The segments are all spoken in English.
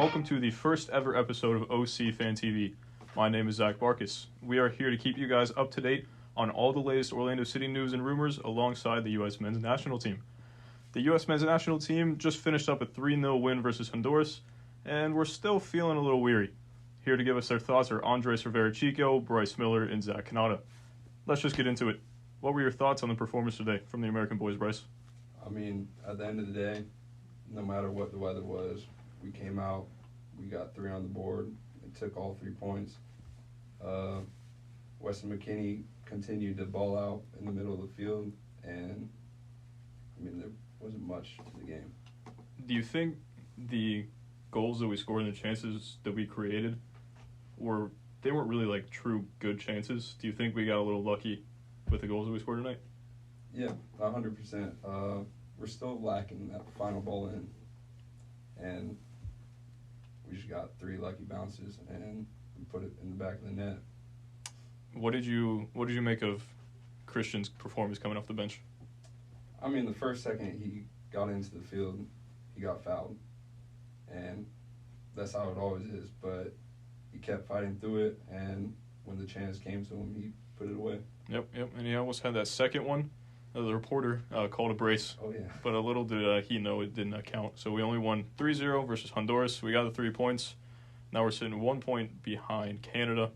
welcome to the first ever episode of OC Fan TV. My name is Zach Barkas. We are here to keep you guys up to date on all the latest Orlando City news and rumors alongside the U.S. men's national team. The U.S. men's national team just finished up a 3-0 win versus Honduras, and we're still feeling a little weary. Here to give us their thoughts are Andres Rivera-Chico, Bryce Miller, and Zach Canada. Let's just get into it. What were your thoughts on the performance today from the American boys, Bryce? I mean, at the end of the day, no matter what the weather was, we came out, we got 3 on the board, and took all 3 points. Weston McKinney continued to ball out in the middle of the field, and, I mean, there wasn't much to the game. Do you think the goals that we scored and the chances that we created they weren't really like true good chances? Do you think we got a little lucky with the goals that we scored tonight? Yeah, 100%. We're still lacking that final ball in, and we just got 3 lucky bounces, and we put it in the back of the net. What did you make of Christian's performance coming off the bench? I mean, the first second he got into the field, he got fouled, and that's how it always is, but he kept fighting through it, and when the chance came to him, he put it away. Yep, and he almost had that second one. The reporter called a brace. Oh, yeah. But a little did he know it did not count. So we only won 3-0 versus Honduras. We got the 3 points. Now we're sitting 1 point behind Canada,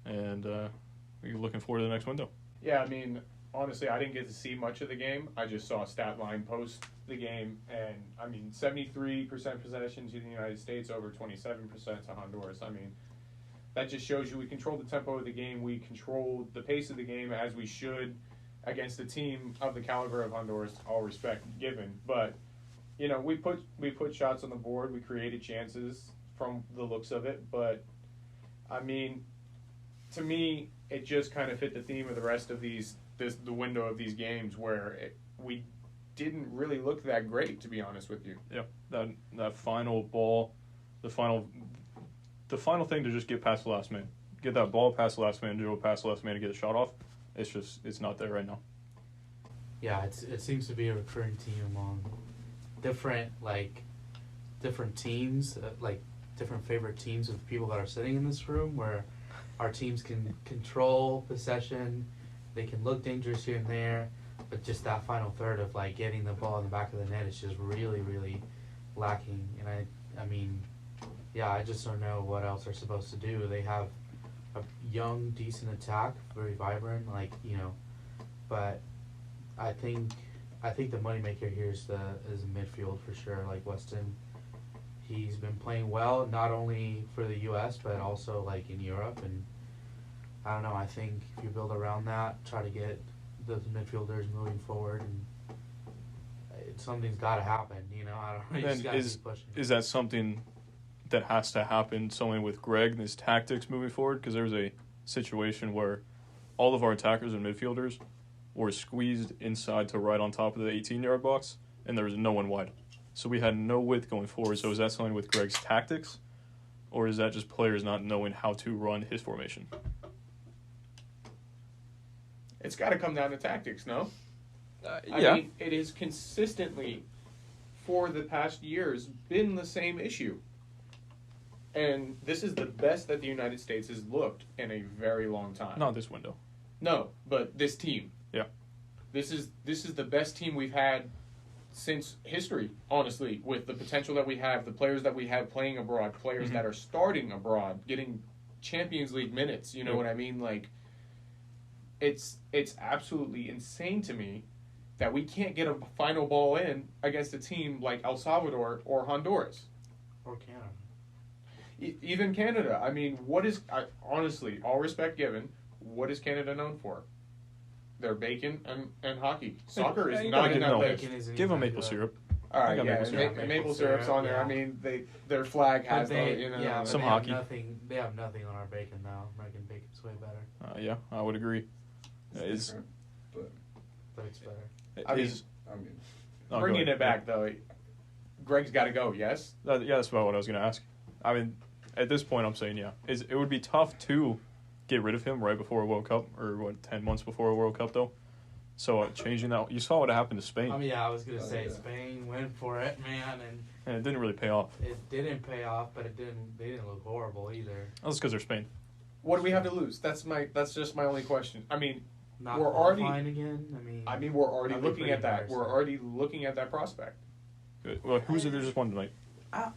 and we're looking forward to the next window. Yeah, I mean, honestly, I didn't get to see much of the game. I just saw a stat line post the game, and, I mean, 73% possession to the United States, over 27% to Honduras. I mean, that just shows you we controlled the tempo of the game. We controlled the pace of the game as we should against a team of the caliber of Honduras, all respect given. But, you know, we put shots on the board. We created chances from the looks of it. But, I mean, to me, it just kind of fit the theme of the rest of the window of these games where we didn't really look that great, to be honest with you. Yeah, that final ball, the final thing to just get past the last man. Get that ball past the last man, do it past the last man to get a shot off. It's not there right now. Yeah, it seems to be a recurring theme among different teams, different favorite teams of people that are sitting in this room, where our teams can control possession, they can look dangerous here and there, but just that final third of like getting the ball in the back of the net is just really, really lacking. And I mean, yeah, I just don't know what else they're supposed to do. They have a young, decent attack, very vibrant, but I think the moneymaker here is the midfield for sure. Like Weston, he's been playing well, not only for the U.S. but also like in Europe, and I don't know. I think if you build around that, try to get those midfielders moving forward, and something's got to happen. I don't know. You just gotta keep pushing. Is that something that has to happen, something with Greg and his tactics moving forward? Because there was a situation where all of our attackers and midfielders were squeezed inside to right on top of the 18-yard box, and there was no one wide. So we had no width going forward. So is that something with Greg's tactics, or is that just players not knowing how to run his formation? It's got to come down to tactics, no? Yeah. I mean, it has consistently, for the past years, been the same issue. And this is the best that the United States has looked in a very long time. Not this window. No, but this team. Yeah. This is the best team we've had since history, honestly, with the potential that we have, the players that we have playing abroad, players that are starting abroad, getting Champions League minutes, you know what I mean? Like, it's absolutely insane to me that we can't get a final ball in against a team like El Salvador or Honduras. Or Canada. Even Canada. I mean, honestly, all respect given, what is Canada known for? Their bacon and hockey. Soccer is not in that list. Give them maple syrup. All right, maple syrup's on there. Yeah. I mean, their flag has some hockey. They have nothing on our bacon now. American bacon's way better. Yeah, I would agree. It's different, but it's better. I mean, bringing it back though, Greg's got to go. Yes. Yeah, that's about what I was going to ask. I mean, at this point, I'm saying it would be tough to get rid of him right before a World Cup, or 10 months before a World Cup though. So changing that, you saw what happened to Spain, I was gonna say yeah. Spain went for it, man, and and it didn't really pay off. it didn't pay off, but they didn't look horrible either. That's because they're Spain. What do we have to lose? That's just my only question. I mean, Not We're already- qualifying again. we're already That'd be looking pretty at that. We're embarrassing. already looking at that prospect. Good. Well, who's it that just won tonight?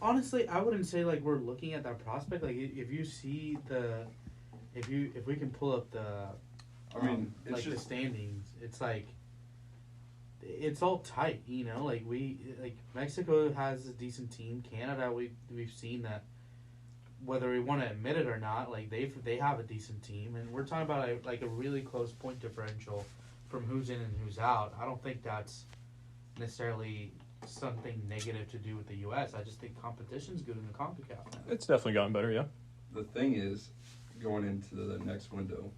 Honestly, I wouldn't say like we're looking at that prospect. Like if you see if we can pull up the, I mean, it's like the just standings, it's like it's all tight. You know, like Mexico has a decent team. Canada, we've seen that. Whether we want to admit it or not, like they have a decent team, and we're talking about a really close point differential from who's in and who's out. I don't think that's necessarily something negative to do with the U.S. I just think competition's good in the CONCACAF now. It's definitely gotten better, yeah. the thing is, going into the next window,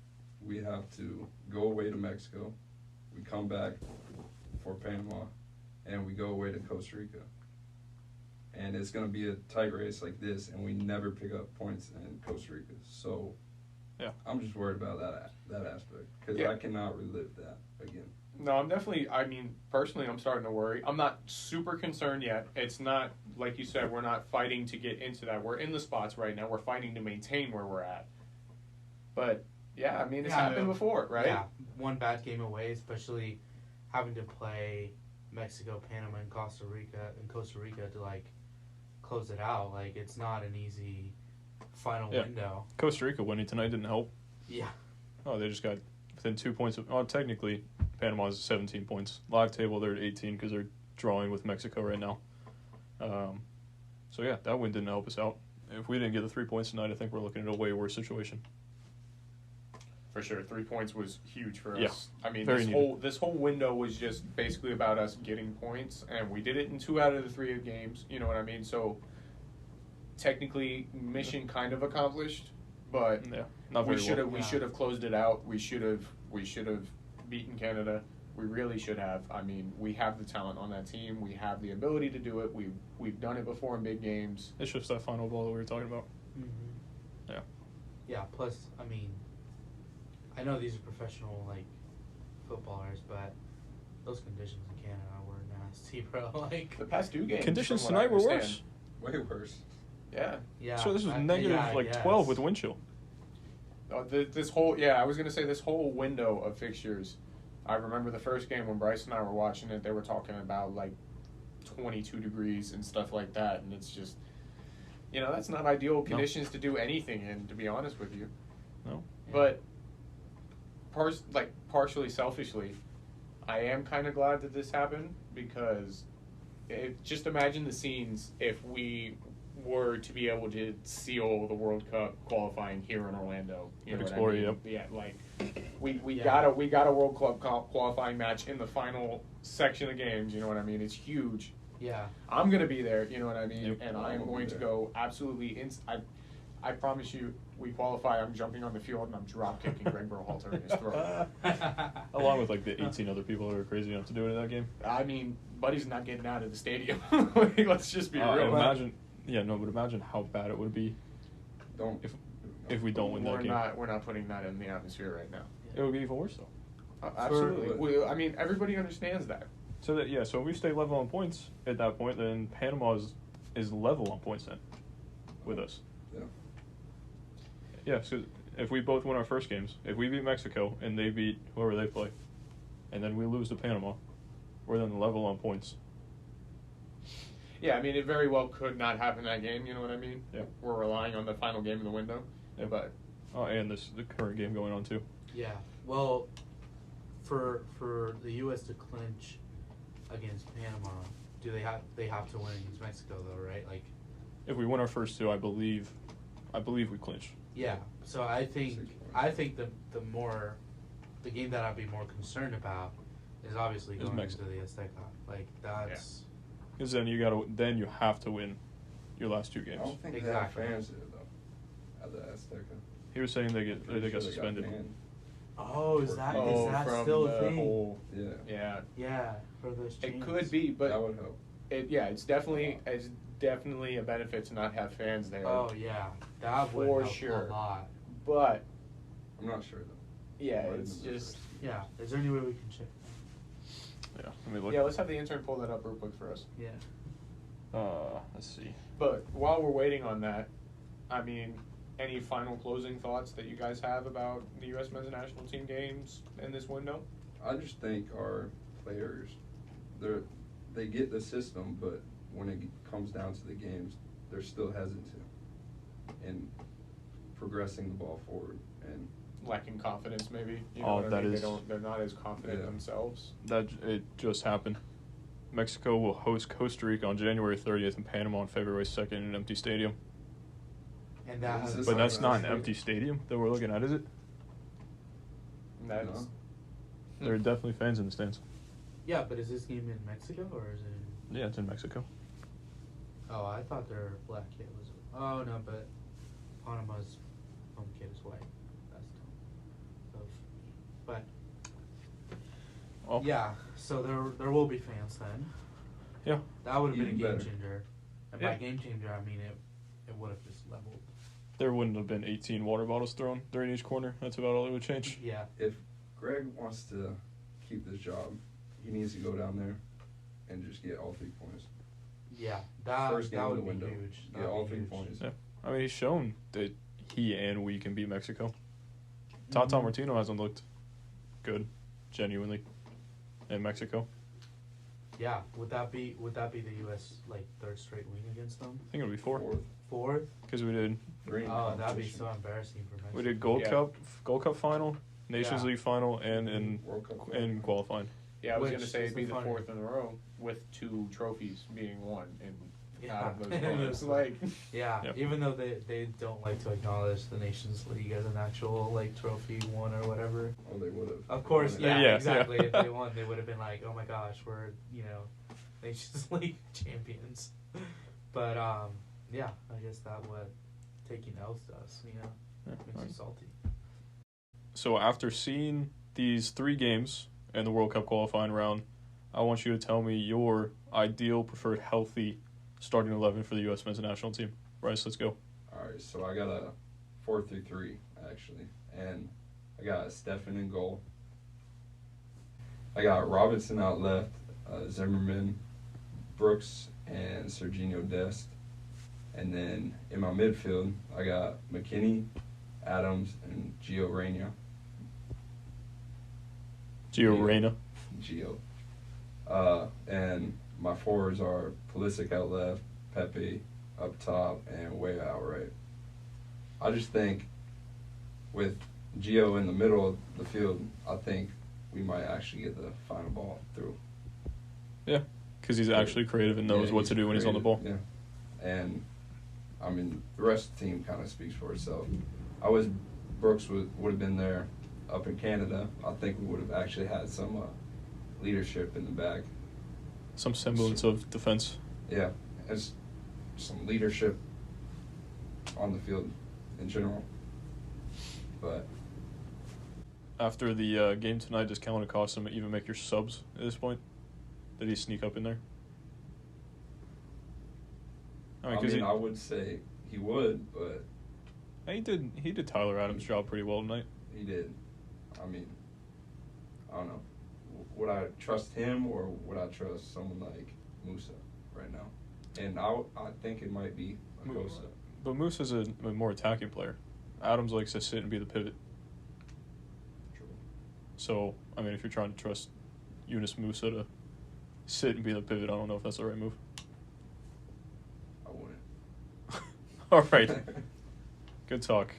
we have to go away to Mexico, we come back for Panama, and we go away to Costa Rica. And it's going to be a tight race like this, and we never pick up points in Costa Rica. So, yeah, I'm just worried about that aspect because I cannot relive that again. No, I'm definitely. I mean, personally, I'm starting to worry. I'm not super concerned yet. It's not like you said. We're not fighting to get into that. We're in the spots right now. We're fighting to maintain where we're at. But yeah, I mean, it's happened before, right? Yeah, one bad game away, especially having to play Mexico, Panama, and Costa Rica to like close it out. Like it's not an easy final window. Costa Rica winning tonight didn't help. Yeah. Oh, they just got within 2 points. Technically, Panama's 17 points. Live table, they're at 18 because they're drawing with Mexico right now. So yeah, that win didn't help us out. If we didn't get the 3 points tonight, I think we're looking at a way worse situation. For sure, 3 points was huge for us. Yeah, I mean, very this whole window was just basically about us getting points, and we did it in 2 out of the 3 games. You know what I mean? So technically, mission kind of accomplished, but Yeah, not very well. we should have closed it out. We should have beaten Canada. We really should have. I mean, we have the talent on that team. We have the ability to do it. We've done it before in big games. It's just that final ball that we were talking about. Mm-hmm. Yeah. Yeah. Plus, I mean, I know these are professional like footballers, but those conditions in Canada were nasty, bro. Like The past 2 games. Conditions from what I tonight were understand. worse. Way worse. Yeah. yeah. So this was I negative 12 guess. with wind chill. This whole I was gonna say this whole window of fixtures. I remember the first game when Bryce and I were watching it. They were talking about like 22 degrees and stuff like that, and it's just, that's not ideal conditions to do anything in. To be honest with you, No. but partially selfishly, I am kind of glad that this happened because just imagine the scenes if we were to be able to seal the World Cup qualifying here in Orlando. You know what I mean? Yeah, like we got a World Cup qualifying match in the final section of games. You know what I mean? It's huge. Yeah. I'm gonna be there. You know what I mean? Yep. And I am going to go absolutely. I promise you, we qualify. I'm jumping on the field and I'm drop kicking Greg Berhalter in his throat. Along with like the 18 other people who are crazy enough to do it in that game. I mean, Buddy's not getting out of the stadium. Let's just be real. And imagine, but imagine how bad it would be if we don't win that game. We're not putting that in the atmosphere right now. It would be even worse though. Absolutely. I mean, everybody understands that. So if we stay level on points at that point, then Panama is level on points then with us. Yeah. Yeah, so if we both win our first games, if we beat Mexico and they beat whoever they play, and then we lose to Panama, we're then level on points. Yeah, I mean, it very well could not happen that game. You know what I mean? Yeah. We're relying on the final game of the window. Yeah. But And the current game going on too. Yeah. Well, for the U.S. to clinch against Panama, they have to win against Mexico though, right? Like, If we win our first 2, I believe we clinch. yeah. So I think the game that I'd be more concerned about is obviously Is going Mexico. into the Azteca. Like that's Because then you have to win your last 2 I games. don't think they have Exactly. fans there though. At the Azteca. He was saying they got Pretty sure suspended. banned. oh is that from still the a thing? whole Yeah. yeah, Yeah, for those it chains. could be, That but would help. it's definitely a benefit to not have fans there. Oh yeah, that would For help sure. a lot. But I'm not sure though. yeah, Right it's in the just first. Yeah, is there any way we can check that? Yeah, let me look. Yeah, let's have the intern pull that up real quick for us. Yeah. Let's see. But while we're waiting on that, I mean, any final closing thoughts that you guys have about the U.S. men's national team games in this window? I just think our players, they get the system, but when it comes down to the games, they're still hesitant in progressing the ball forward and Lacking confidence, maybe. You know Oh, what I that mean? is- They're not as confident Yeah. themselves. That it just happened. Mexico will host Costa Rica on January 30th and Panama on February 2nd in an empty stadium. And that Is has this But like that's not an last empty stadium that we're looking at, is it? That's There are definitely fans in the stands. Yeah, but is this game in Mexico or is it in... Yeah, it's in Mexico. Oh, I thought their black kid was... Oh, no, but Panama's home kid is white. That's dumb. But, Well, yeah, so there will be fans then. Yeah. That would have been a Even game better. changer. And Yeah. by game changer, I mean it would have just leveled. There wouldn't have been 18 water bottles thrown during each corner. That's about all it would change. Yeah. if Greg wants to keep this job, he needs to go down there and just get all 3 points. Yeah, that First game that of would the be window. huge. Get That'd all be 3 huge. points. Yeah. I mean, he's shown that he and we can beat Mexico. Tata Mhm. Martino hasn't looked good, genuinely, in Mexico. Yeah, would that be the U.S. like third straight win against them? I think it'll be 4 Fourth? because we did 3 in Oh, that'd be competition. so embarrassing for Mexico. we did Gold Yeah. Cup final, Nations Yeah. League final, and in World Cup qualifying. Yeah, I was Which going to say is it'd be the the funny- 4th in a row with 2 trophies being won Yeah. out of those games. Like, Yeah, Yep. even though they don't like to acknowledge the Nations League as an actual like trophy won or whatever. Oh, they would have. Of course, yeah, Yeah, exactly. yeah. If they won, they would have been like, "Oh my gosh, we're Nations League champions." But yeah, I guess that what taking L's does, Yeah. makes you salty. So after seeing these 3 games in the World Cup qualifying round, I want you to tell me your ideal, preferred, healthy starting 11 for the U.S. men's national team. Bryce, let's go. All right, so I got a 4-3-3 actually, and I got Stephen in goal. I got Robinson out left, Zimmerman, Brooks, and Serginho Dest. And then in my midfield, I got McKinney, Adams, and Gio Reyna. Gio Reyna. Gio. And my forwards are Pulisic out left, Pepe up top, and Way out right. I just think with Gio in the middle of the field, I think we might actually get the final ball through. Yeah, because he's actually creative and knows Yeah, what he's to do when he's on the ball. creative, Yeah. And, I mean, the rest of the team kind of speaks for itself. Brooks would have been there up in Canada. I think we would have actually had some leadership in the back. Some semblance of defense. Yeah, it's some leadership on the field in general. But After the game tonight, does Kellen Acosta even make your subs at this point? Did he sneak up in there? I would say he would, but he did Tyler Adams' job pretty well tonight. he did. I mean, I don't know. Would I trust him or would I trust someone like Musa right now? And I think it might be Acosta. But Moose is a more attacking player. Adams likes to sit and be the pivot. True. So, I mean, if you're trying to trust Yunus Musa to sit and be the pivot, I don't know if that's the right move. I wouldn't. All right. Good talk.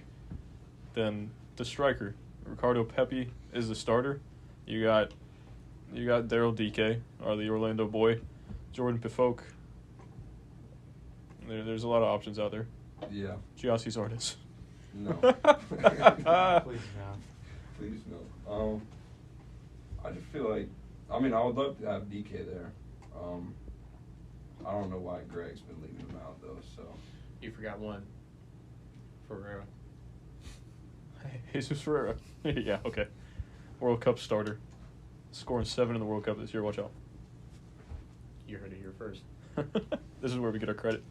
Then the striker, Ricardo Pepi, is the starter. You got Daryl DK, or the Orlando boy, Jordan Pifoque. There's a lot of options out there. Yeah. Giassi's artist. No. Please no. Please no. I just feel like, I mean, I would love to have DK there. I don't know why Greg's been leaving him out though. So you forgot one. Ferreira. Jesus Ferreira. Yeah, okay. World Cup starter. Scoring 7 in the World Cup this year. Watch out. You heard it here first. This is where we get our credit.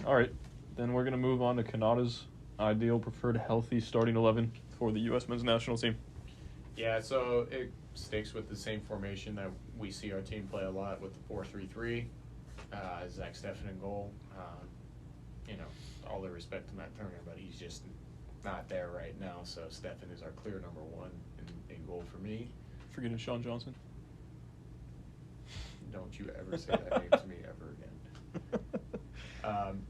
All right. Then we're going to move on to Kanada's ideal, preferred, healthy starting 11 for the U.S. men's national team. Yeah, so sticks with the same formation that we see our team play a lot with the 4-3-3. Zach Steffen in goal. All the respect to Matt Turner, but he's just not there right now. So Steffen is our clear number one in goal for me. Forgetting Sean Johnson. Don't you ever say that name to me ever again.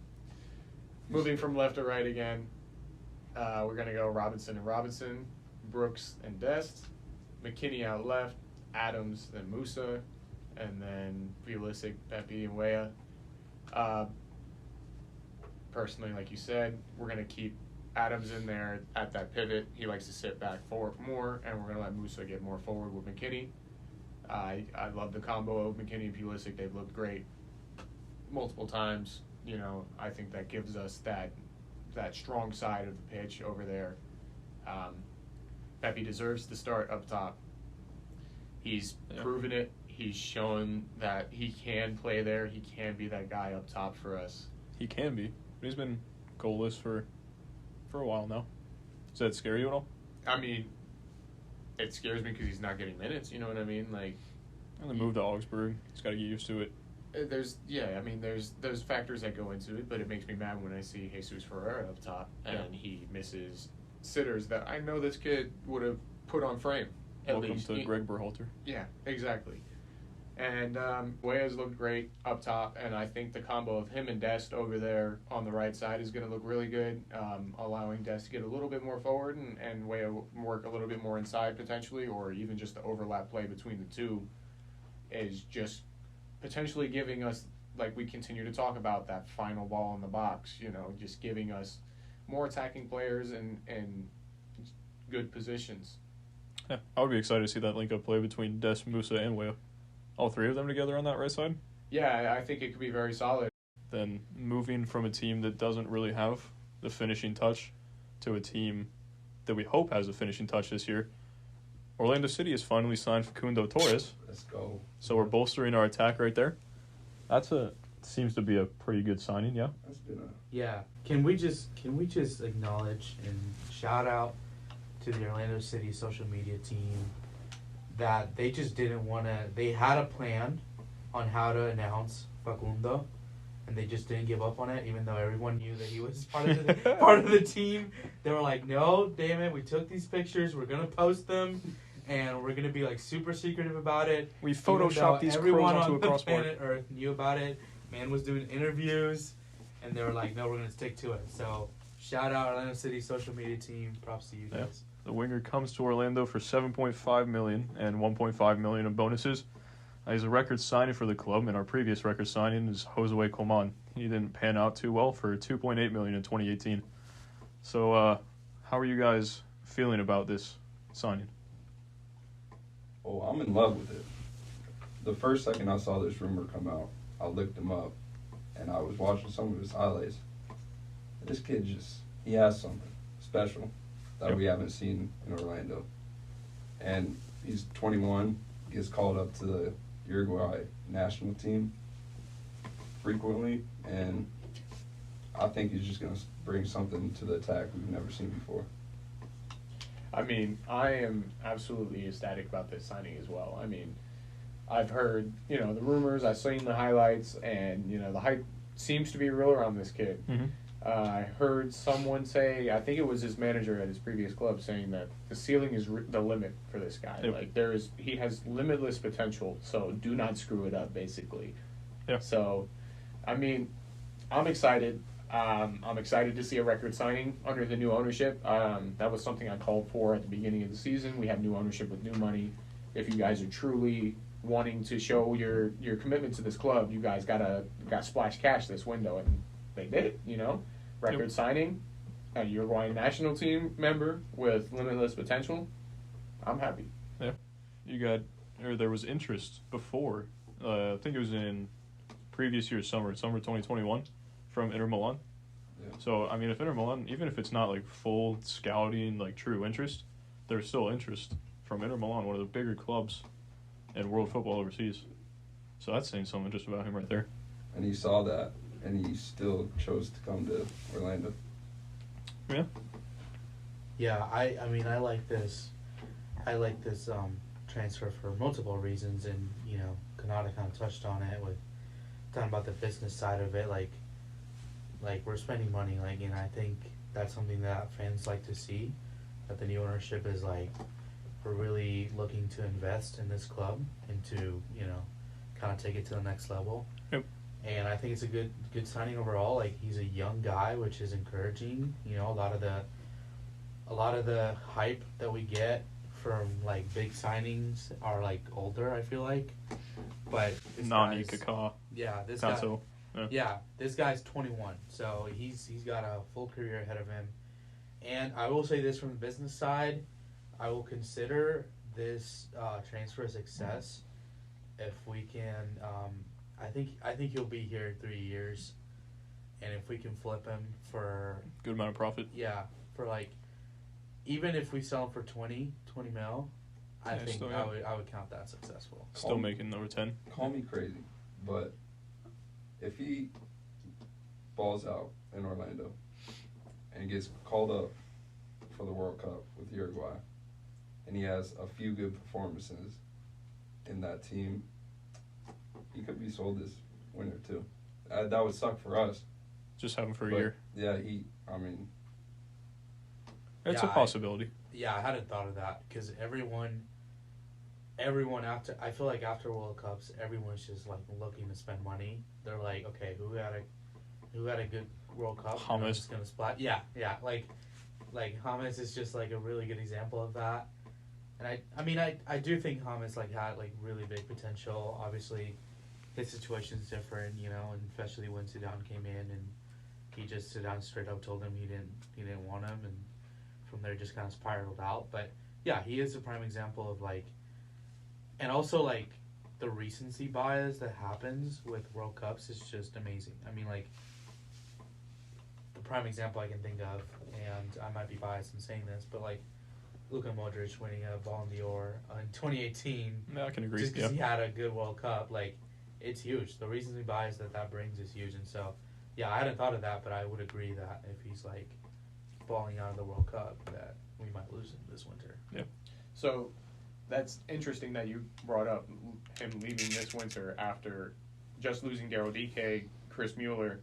Moving from left to right again, we're going to go Robinson and Robinson, Brooks and Dest, McKinney out left, Adams, then Musa, and then Pulisic, Pepe, and Weah. Personally, like you said, we're going to keep Adams in there at that pivot. He likes to sit back forward more, and we're going to let Musa get more forward with McKinney. I love the combo of McKinney and Pulisic. They've looked great multiple times. I think that gives us that strong side of the pitch over there. Pepe deserves to start up top. He's proven it. He's shown that he can play there. He can be that guy up top for us. He can be. But he's been goalless for a while now. Does that scare you at all? I mean, it scares me because he's not getting minutes. You know what I mean? And the move to Augsburg, he's got to get used to it. There's factors that go into it, but it makes me mad when I see Jesus Ferreira up top and he misses sitters that I know this kid would have put on frame. Welcome to Greg Berhalter. Yeah, exactly. And Weah's looked great up top, and I think the combo of him and Dest over there on the right side is going to look really good, allowing Dest to get a little bit more forward and Weah work a little bit more inside potentially, or even just the overlap play between the two is just potentially giving us, like we continue to talk about, that final ball in the box, just giving us more attacking players and good positions. Yeah, I would be excited to see that link-up play between Dest, Musa, and Weah. All three of them together on that right side? Yeah, I think it could be very solid. Then moving from a team that doesn't really have the finishing touch to a team that we hope has a finishing touch this year, Orlando City has finally signed Facundo Torres. Let's go. So we're bolstering our attack right there. Seems to be a pretty good signing, yeah? That's been Yeah. Can we just acknowledge and shout out to the Orlando City social media team that they just didn't want to. They had a plan on how to announce Facundo, and they just didn't give up on it, even though everyone knew that he was part of the team. They were like, "No, damn it, we took these pictures. We're gonna post them, and we're gonna be super secretive about it." We photoshopped these crows onto a crossbar. Everyone on the planet Earth knew about it. Man was doing interviews, and they were like, "No, we're gonna stick to it." So, shout out Orlando City social media team. Props to you guys. The winger comes to Orlando for $7.5 million and $1.5 million in bonuses. He's a record signing for the club, and our previous record signing is Josue Coman. He didn't pan out too well for $2.8 million in 2018. So, how are you guys feeling about this signing? Oh, I'm in love with it. The first second I saw this rumor come out, I looked him up, and I was watching some of his highlights. This kid he has something special that we haven't seen in Orlando. And he's 21, gets called up to the Uruguay national team frequently, and I think he's just going to bring something to the attack we've never seen before. I mean, I am absolutely ecstatic about this signing as well. I mean, I've heard, the rumors, I've seen the highlights, and, the hype seems to be real around this kid. Mm-hmm. I heard someone say, I think it was his manager at his previous club, saying that the ceiling is the limit for this guy. Yep. He has limitless potential, so do not screw it up, basically. Yeah. So, I mean, I'm excited. I'm excited to see a record signing under the new ownership. That was something I called for at the beginning of the season. We have new ownership with new money. If you guys are truly wanting to show your commitment to this club, you guys got splash cash this window, and they did it, Record signing, a Uruguayan national team member with limitless potential. I'm happy. Yeah. There was interest before, I think it was in previous year's summer 2021, from Inter Milan. Yeah. So, I mean, if Inter Milan, even if it's not full scouting, true interest, there's still interest from Inter Milan, one of the bigger clubs in world football overseas. So that's saying something just about him right there. And he saw that, and he still chose to come to Orlando. Yeah. Yeah, I mean, I like this transfer for multiple reasons, and Kanata kind of touched on it with talking about the business side of it, like we're spending money, and I think that's something that fans like to see, that the new ownership is we're really looking to invest in this club and to kind of take it to the next level. Yep. And I think it's a good signing overall. He's a young guy, which is encouraging. A lot of the hype that we get from big signings are older, I feel like. But Nani, Kaká, yeah, this Kanto. guy, yeah, this guy's 21, so he's got a full career ahead of him. And I will say this from the business side, I will consider this transfer a success if we can. I think he'll be here 3 years, and if we can flip him for Good amount of profit. yeah, for even if we sell him for 20 mil, I Yeah, think still, yeah. I would count that successful. Still making number 10. Call me crazy, but if he balls out in Orlando and gets called up for the World Cup with Uruguay, and he has a few good performances in that team, he could be sold this winter too. That would suck for us. Just have him for a But, year. Yeah, It's Yeah, a possibility. I hadn't thought of that because everyone after, I feel like after World Cups, everyone's just looking to spend money. They're like, okay, who had a good World Cup? And I'm James. just gonna splat. Yeah, like James is just a really good example of that. And I do think James had really big potential. Obviously, his situation's different, and especially when Zidane came in and Zidane straight up told him he didn't want him, and from there just kind of spiraled out. But yeah, he is a prime example of and also the recency bias that happens with World Cups is just amazing. The prime example I can think of, and I might be biased in saying this, but Luka Modric winning a Ballon d'Or in 2018, Yeah, I can agree. just because Yeah. he had a good World Cup, it's huge. The recency bias that brings is huge, and so yeah, I hadn't thought of that, but I would agree that if he's falling out of the World Cup, that we might lose him this winter. Yeah. So that's interesting that you brought up him leaving this winter after just losing Daryl DK, Chris Mueller.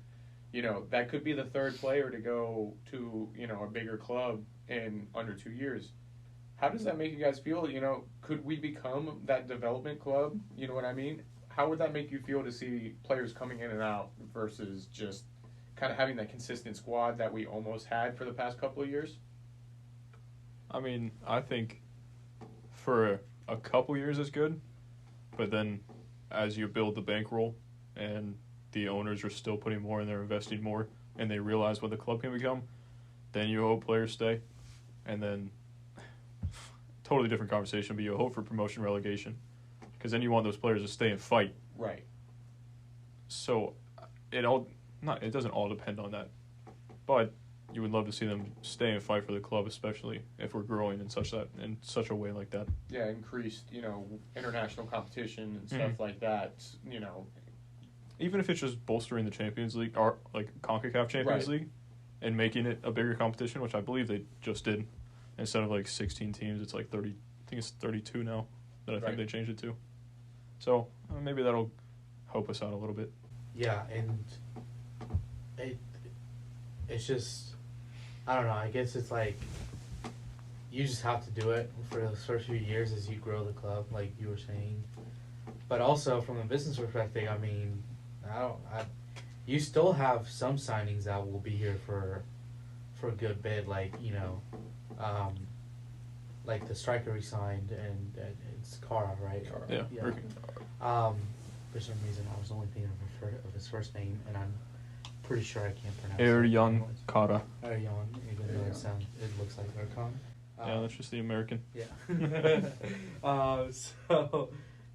That could be the third player to go to, a bigger club in under 2 years. How does that make you guys feel? Could we become that development club? You know what I mean? How would that make you feel to see players coming in and out versus just kind of having that consistent squad that we almost had for the past couple of years? I think for a couple years it's good, but then as you build the bankroll and the owners are still putting more and they're investing more and they realize what the club can become, then you hope players stay, and then totally different conversation, but you hope for promotion relegation because then you want those players to stay and fight. Right. So it doesn't all depend on that, but you would love to see them stay and fight for the club, especially if we're growing in such a way like that. Yeah, increased, international competition and stuff like that, Even if it's just bolstering the Champions League or CONCACAF Champions League and making it a bigger competition, which I believe they just did. Instead of 16 teams, it's 30. I think it's 32 now that I think they changed it to. So maybe that'll help us out a little bit. Yeah, and it's just, I don't know, I guess it's you just have to do it for those first few years as you grow the club, like you were saying. But also from a business perspective, you still have some signings that will be here for a good bit, the striker we signed, and it's Kara, right? Kara. Yeah. For some reason, I was only thinking of his first name, and I'm pretty sure I can't pronounce it. Eryan Kara. Eryan, even though it looks like Erkan. Yeah, that's just the American. Yeah.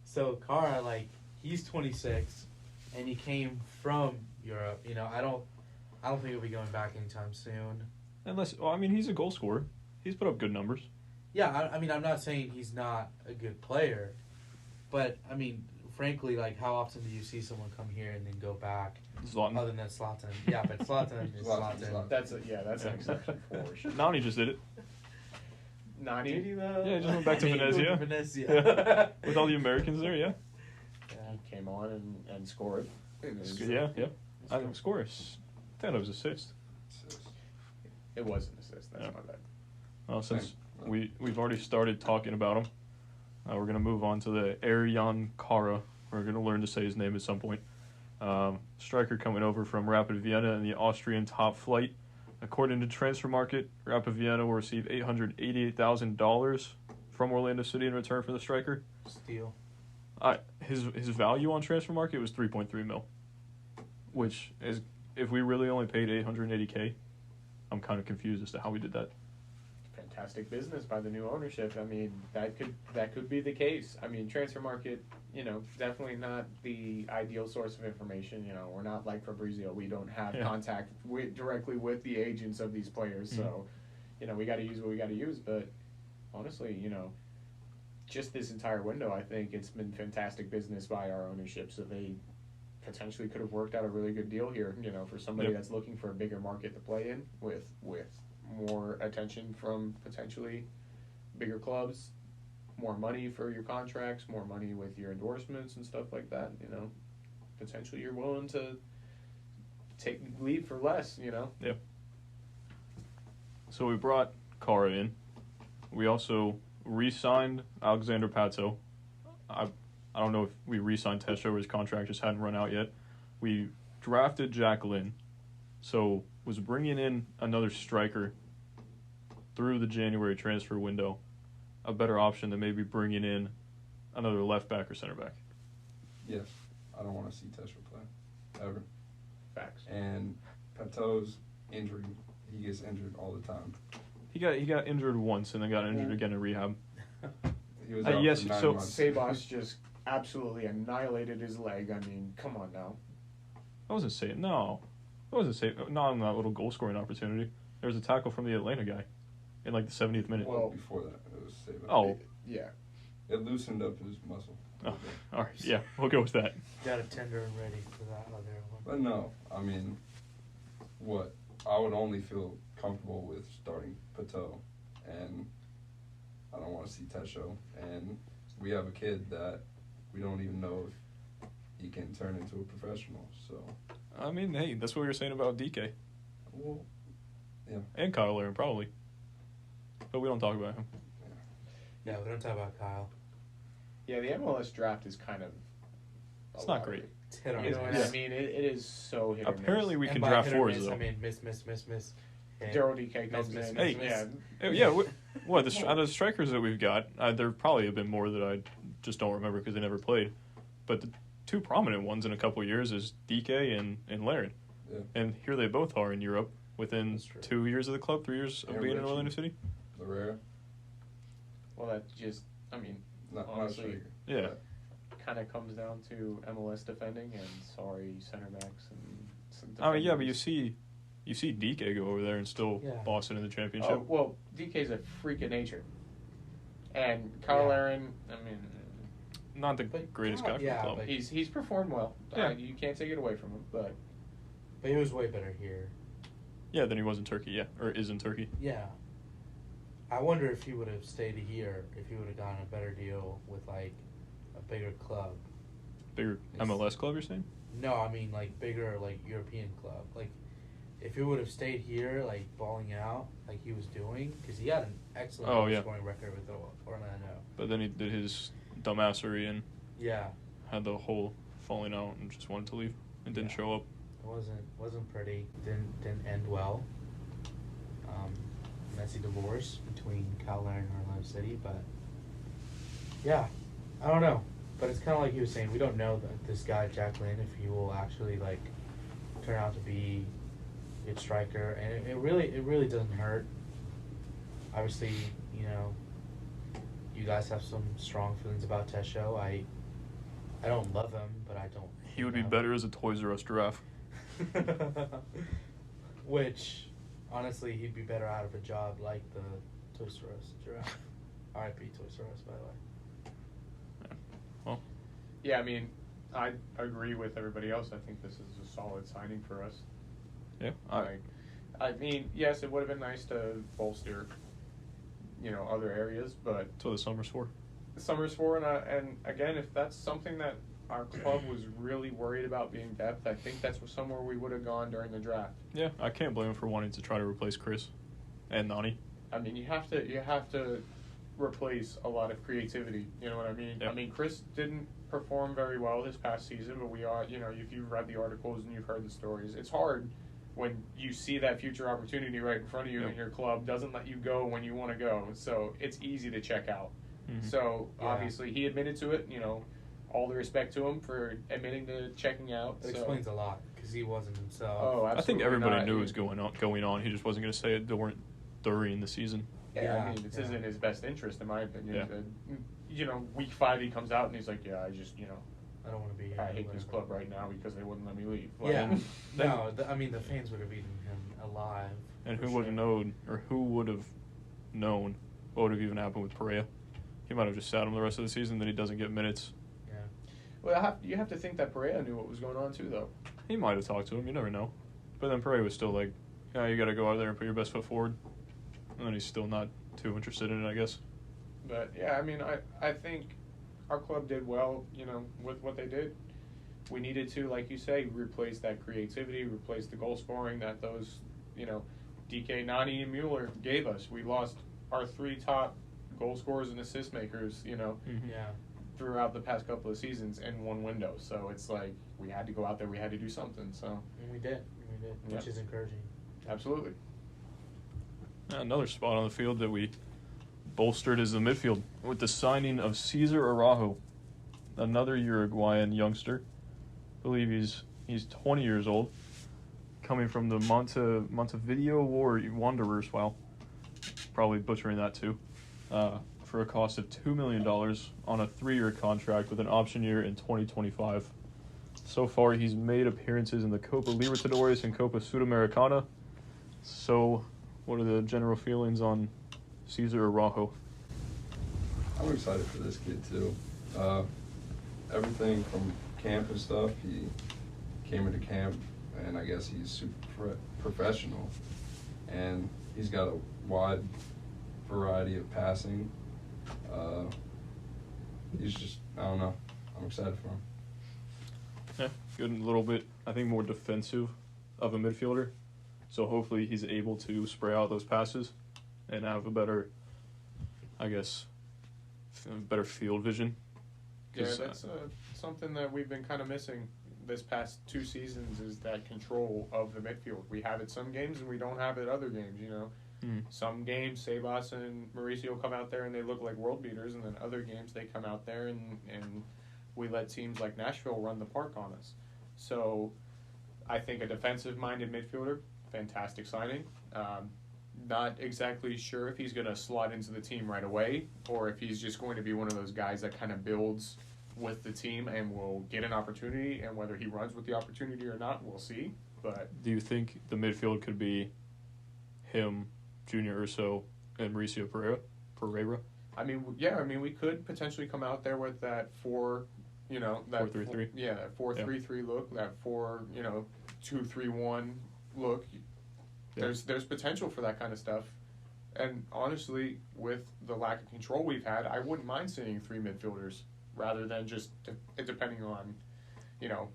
So Kara, he's 26, and he came from Europe. I don't think he'll be going back anytime soon. Unless, he's a goal scorer. He's put up good numbers. Yeah, I'm not saying he's not a good player, but frankly, how often do you see someone come here and then go back? Zlatan. Other than Zlatan. Yeah, but Zlatan is Zlatan. That's an exception for sure. Nani just did it. Not Did even. he though? Yeah, he just went back to He went Venezia. Venezia. With all the Americans there, yeah. He came on and scored. Yeah. I think scores. I think that was assist. It was an assist. That's Yeah. my bad. Well, since we've already started talking about him, we're going to move on to the Eryan Kara. We're going to learn to say his name at some point. Striker coming over from Rapid Vienna in the Austrian top flight. According to Transfer Market, Rapid Vienna will receive $888,000 from Orlando City in return for the striker. Steal. His value on Transfer Market was 3.3 mil, which is, if we really only paid $880K, I'm kind of confused as to how we did that. Fantastic business by the new ownership. I mean, that could be the case. I mean, Transfer Market, definitely not the ideal source of information. We're not like Fabrizio. We don't have contact directly with the agents of these players. Mm-hmm. So, we got to use what we got to use. But honestly, just this entire window, I think it's been fantastic business by our ownership. So they potentially could have worked out a really good deal here, for somebody that's looking for a bigger market to play in with more attention from potentially bigger clubs, more money for your contracts, more money with your endorsements and stuff like that. Potentially you're willing to leave for less. Yeah. So we brought Kara in. We also re-signed Alexander Pato. I don't know if we re-signed Tesho or his contract just hadn't run out yet. We drafted Jacqueline, so was bringing in another striker through the January transfer window a better option than maybe bringing in another left back or center back? Yes. I don't want to see Tesho play, ever. Facts. And Pato's injury, he gets injured all the time. He got injured once and then got injured again in rehab. He was out yes, for 9 so months. Sebas just absolutely annihilated his leg. I mean, come on now. I wasn't saying no. Not on that little goal scoring opportunity. There was a tackle from the Atlanta guy in like the 70th minute. Well, before that, it was Sebas. Oh, Yeah. It loosened up his muscle. oh, all right, yeah, we'll go with that. Got a tender and ready for that other one. But no, I mean, I would only feel comfortable with starting Pato, and I don't want to see Tesho. And we have a kid that we don't even know if he can turn into a professional. So, I mean, hey, that's what we were saying about DK well, yeah. and Kyle Aaron probably, but we don't talk about him. Yeah, we don't talk about Kyle. Yeah, the MLS draft is kind of. It's not great. It's hit or You know what Yeah. I mean? It is so hit or miss. Apparently, we And can by draft hit or fours miss, though. I mean miss. Hit. Daryl DK comes Miss, in. Hey. Yeah. Yeah, out of the strikers that we've got, there probably have been more that I just don't remember because they never played. But the two prominent ones in a couple of years is DK and Laren. Yeah. And here they both are in Europe within That's true. 2 years of the club, 3 years of Yeah, being in Richie. Orlando City. Larrea, Well, that just, I mean, not Honestly, striker. Yeah. but kind of comes down to MLS defending and sorry center backs and some I mean, yeah, but defenders. you see DK go over there and still Yeah. boss it in the championship. Oh, well, DK's a freak of nature. And Kyle Yeah. Aaron, I mean, Not the But greatest Kyle- guy for yeah, the club. but- he's performed well. Yeah. You can't take it away from him, but But he was way better here. Yeah, than he was in Turkey, yeah. Or is in Turkey. Yeah. I wonder if he would have stayed here, if he would have gotten a better deal with, like, a bigger club. Bigger Yes. MLS club, you're saying? No, I mean, like, bigger, like, European club. Like, if he would have stayed here, like, balling out, like he was doing, because he had an excellent Oh, yeah. scoring record with Orlando. But then he did his dumbassery and Yeah. had the whole falling out and just wanted to leave and didn't Yeah. show up. It wasn't pretty. Didn't end well. Messy divorce between Kyle Aaron and Orlando City, but yeah, I don't know. But it's kind of like you were saying, we don't know that this guy Jack Lynn, if he will actually like turn out to be a good striker, and it really doesn't hurt. Obviously, you guys have some strong feelings about Tesho. I don't love him, but I don't. He would be better as a Toys R Us giraffe. Which, honestly, he'd be better out of a job like the Toys R Us giraffe. R.I.P. Toys R Us, by the way. Well, yeah, I mean, I agree with everybody else. I think this is a solid signing for us. yeah. I mean, yes, it would have been nice to bolster other areas, but That's what the summer's for. the summer's for, and again, if that's something that our club was really worried about being depth, I think that's somewhere we would have gone during the draft. Yeah, I can't blame him for wanting to try to replace Chris and Nani. I mean, you have to replace a lot of creativity. You know what I mean? Yep. I mean, Chris didn't perform very well this past season, but we are, if you've read the articles and you've heard the stories, it's hard when you see that future opportunity right in front of you Yep. and your club doesn't let you go when you want to go. So it's easy to check out. Mm-hmm. So Yeah. obviously he admitted to it. All the respect to him for admitting to checking out. It So. explains a lot because he wasn't himself. Oh, absolutely I think everybody not. knew it was going on. He just wasn't going to say it during the season. Yeah, Yeah, I mean, it's yeah. in his best interest, in my opinion. Yeah. Week 5 he comes out and he's like, yeah, I just, I don't want to be here. I hate this whatever. club right now because they wouldn't let me leave. Like, Yeah. Then- No, I mean, the fans would have eaten him alive. And for who would have sure. known, or who would have known what would have even happened with Perea? He might have just sat him the rest of the season, then he doesn't get minutes. Yeah. Well, you have to think that Perea knew what was going on too, though. He might have talked to him, you never know. But then Perea was still like, yeah, you got to go out there and put your best foot forward. And then he's still not too interested in it, I guess. But yeah, I mean, I think our club did well, with what they did. We needed to, like you say, replace that creativity, replace the goal scoring that those, DK, Nani, and Mueller gave us. We lost our 3 top goal scorers and assist makers, Mm-hmm. Yeah. throughout the past couple of seasons in one window. So it's like we had to go out there, we had to do something. So And we did, which is encouraging. absolutely. Another spot on the field that we bolstered is the midfield with the signing of Cesar Araujo, another Uruguayan youngster. I believe he's 20 years old, coming from the Montevideo Wanderers. Wow, probably butchering that too. For a cost of $2 million on a 3-year contract with an option year in 2025. So far, he's made appearances in the Copa Libertadores and Copa Sudamericana. So, what are the general feelings on Cesar Araujo? I'm excited for this kid too. Everything from camp and stuff, he came into camp, and I guess he's super professional. And he's got a wide variety of passing. He's just, I don't know. I'm excited for him. Yeah, good and a little bit, I think, more defensive of a midfielder. So hopefully he's able to spray out those passes and have a better, I guess, better field vision. Yeah, 'Cause, that's something that we've been kind of missing this past 2 seasons is that control of the midfield. We have it some games and we don't have it other games, Some games, Sebas and Mauricio come out there and they look like world beaters, and then other games they come out there and we let teams like Nashville run the park on us. So I think a defensive-minded midfielder, fantastic signing. Not exactly sure if he's going to slot into the team right away or if he's just going to be one of those guys that kind of builds with the team and will get an opportunity, and whether he runs with the opportunity or not, we'll see. But do you think the midfield could be him, Junior Urso, and Mauricio Pereira? I mean, we could potentially come out there with that 4-3-3. Yeah, that 4-3-3 look, that 2-3-1 look. Yeah. There's potential for that kind of stuff. And honestly, with the lack of control we've had, I wouldn't mind seeing 3 midfielders rather than just depending on,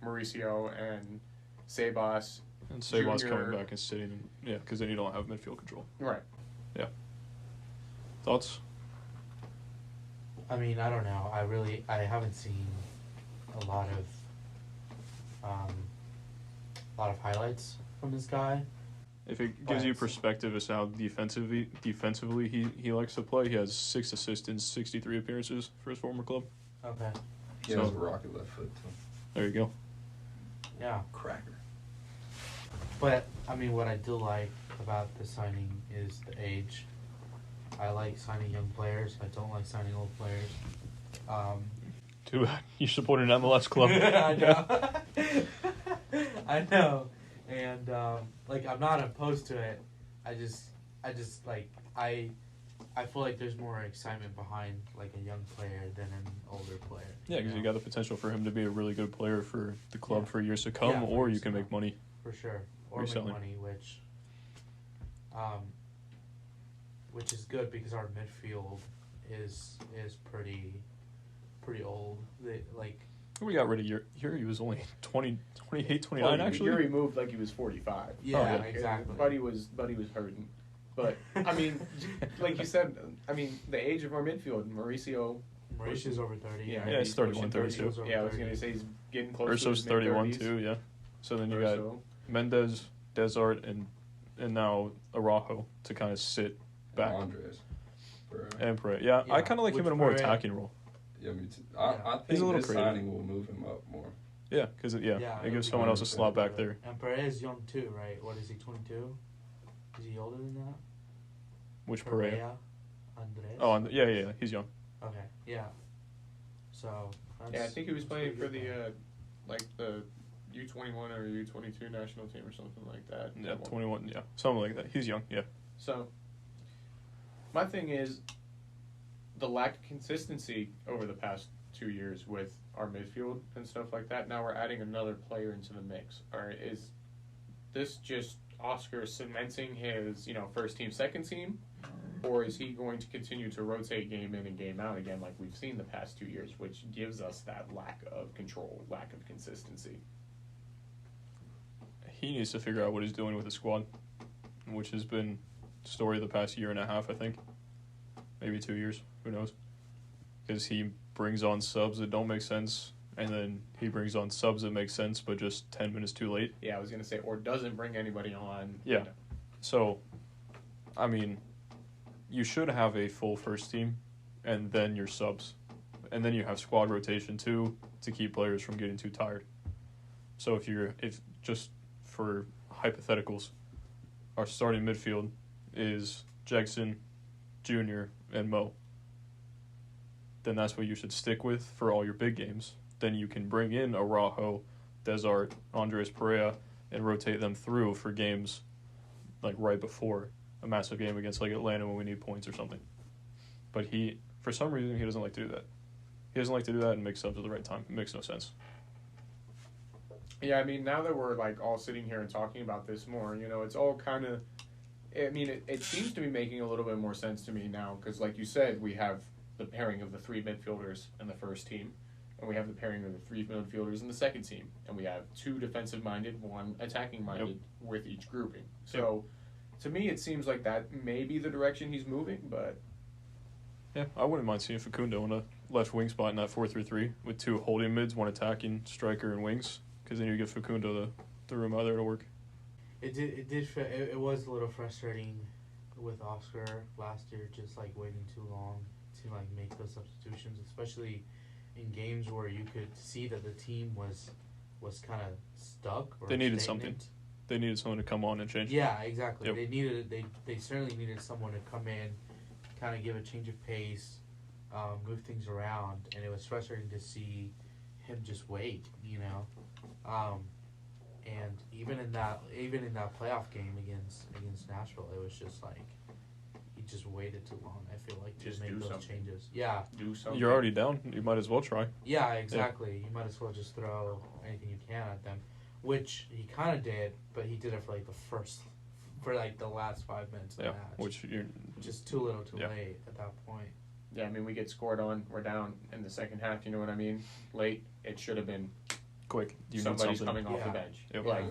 Mauricio and Sebas. And Sebas Junior. coming back and sitting, because then you don't have midfield control. Right. Yeah. Thoughts? I mean, I don't know. I haven't seen a lot of highlights from this guy. If it gives you But- perspective as to how defensively he likes to play, he has 6 assists in 63 appearances for his former club. Okay. He has a rocket left foot too. There you go. Yeah. Cracker. But, I mean, what I do like about the signing is the age. I like signing young players. I don't like signing old players. Too bad. You support an MLS club. I know. I know. And, I'm not opposed to it. I feel like there's more excitement behind, a young player than an older player. Yeah, because you got the potential for him to be a really good player for the club Yeah. for years to come, Yeah, for or years you can to make come. money. For sure. Or make Reselling. money, which which is good because our midfield is pretty old. We got rid of Yuri. He was only 28, 29 actually. Yuri moved like he was 45. Yeah, exactly. Buddy was hurting. But, I mean, like you said, I mean, the age of our midfield, Mauricio's over 30. Yeah, Yeah, it's 31, 32. Yeah, I was going to say he's getting close Urso's to his 31 mid-30s. too, yeah. So then you got Urso. Mendez, Desart, and now Araujo to kind of sit back. Andres. And Pereira. Yeah, I kind of like him in a more attacking role. Yeah, me too. I He's a think little this creative. signing will move him up more. Yeah, because it gives someone else a slot back there. And Pereira's young too, right? What is he, 22? Is he older than that? Which Pereira? Andres? Oh, yeah, he's young. Okay, yeah. So, Yeah, I think he was that's playing pretty for good the U21 or U22 national team or something like that. Yeah, 21, yeah. Something like that. He's young, yeah. So, my thing is the lack of consistency over the past 2 years with our midfield and stuff like that. Now we're adding another player into the mix. Or is this just Oscar cementing his, first team, second team? Or is he going to continue to rotate game in and game out again like we've seen the past 2 years, which gives us that lack of control, lack of consistency? He needs to figure out what he's doing with his squad, which has been the story of the past year and a half, I think. Maybe 2 years. Who knows? Because he brings on subs that don't make sense, and then he brings on subs that make sense, but just 10 minutes too late. Yeah, I was going to say, or doesn't bring anybody on. Yeah. So, I mean, you should have a full first team, and then your subs. And then you have squad rotation, too, to keep players from getting too tired. So if just for hypotheticals, our starting midfield is Jackson, Junior, and Mo. Then that's what you should stick with for all your big games. Then you can bring in Araujo, Desart, Andres Pereira, and rotate them through for games like right before a massive game against like Atlanta when we need points or something. But for some reason, he doesn't like to do that. He doesn't like to do that and make subs at the right time. It makes no sense. Yeah, I mean, now that we're like all sitting here and talking about this more, it's all kind of, I mean, it seems to be making a little bit more sense to me now because, like you said, we have the pairing of the three midfielders in the first team, and we have the pairing of the three midfielders in the second team, and we have two defensive-minded, one attacking-minded with each grouping. So, to me, it seems like that may be the direction he's moving, but... Yeah, I wouldn't mind seeing Facundo in a left wing spot in that 4-3-3 with two holding mids, one attacking, striker, and wings, because then you get Facundo the room out there to work. It was a little frustrating with Oscar last year, just like waiting too long to like make those substitutions, especially in games where you could see that the team was kind of stuck or they needed stagnant. something. They needed someone to come on and change. Yeah, exactly. Yep. They certainly needed someone to come in, kind of give a change of pace, move things around, and it was frustrating to see him just wait, and even in that playoff game against Nashville, it was just like he just waited too long. I feel like to Just make do those something. changes. Yeah, Do something. You're already down. You might as well try. yeah, exactly. You might as well just throw anything you can at them, which he kind of did, but he did it for the last 5 minutes of the match. Which you're just too little, too late at that point. Yeah, I mean, we get scored on. We're down in the second half. You know what I mean? Late. It should have been quick. You somebody's need something. coming off the Yeah. bench. Yep. Like,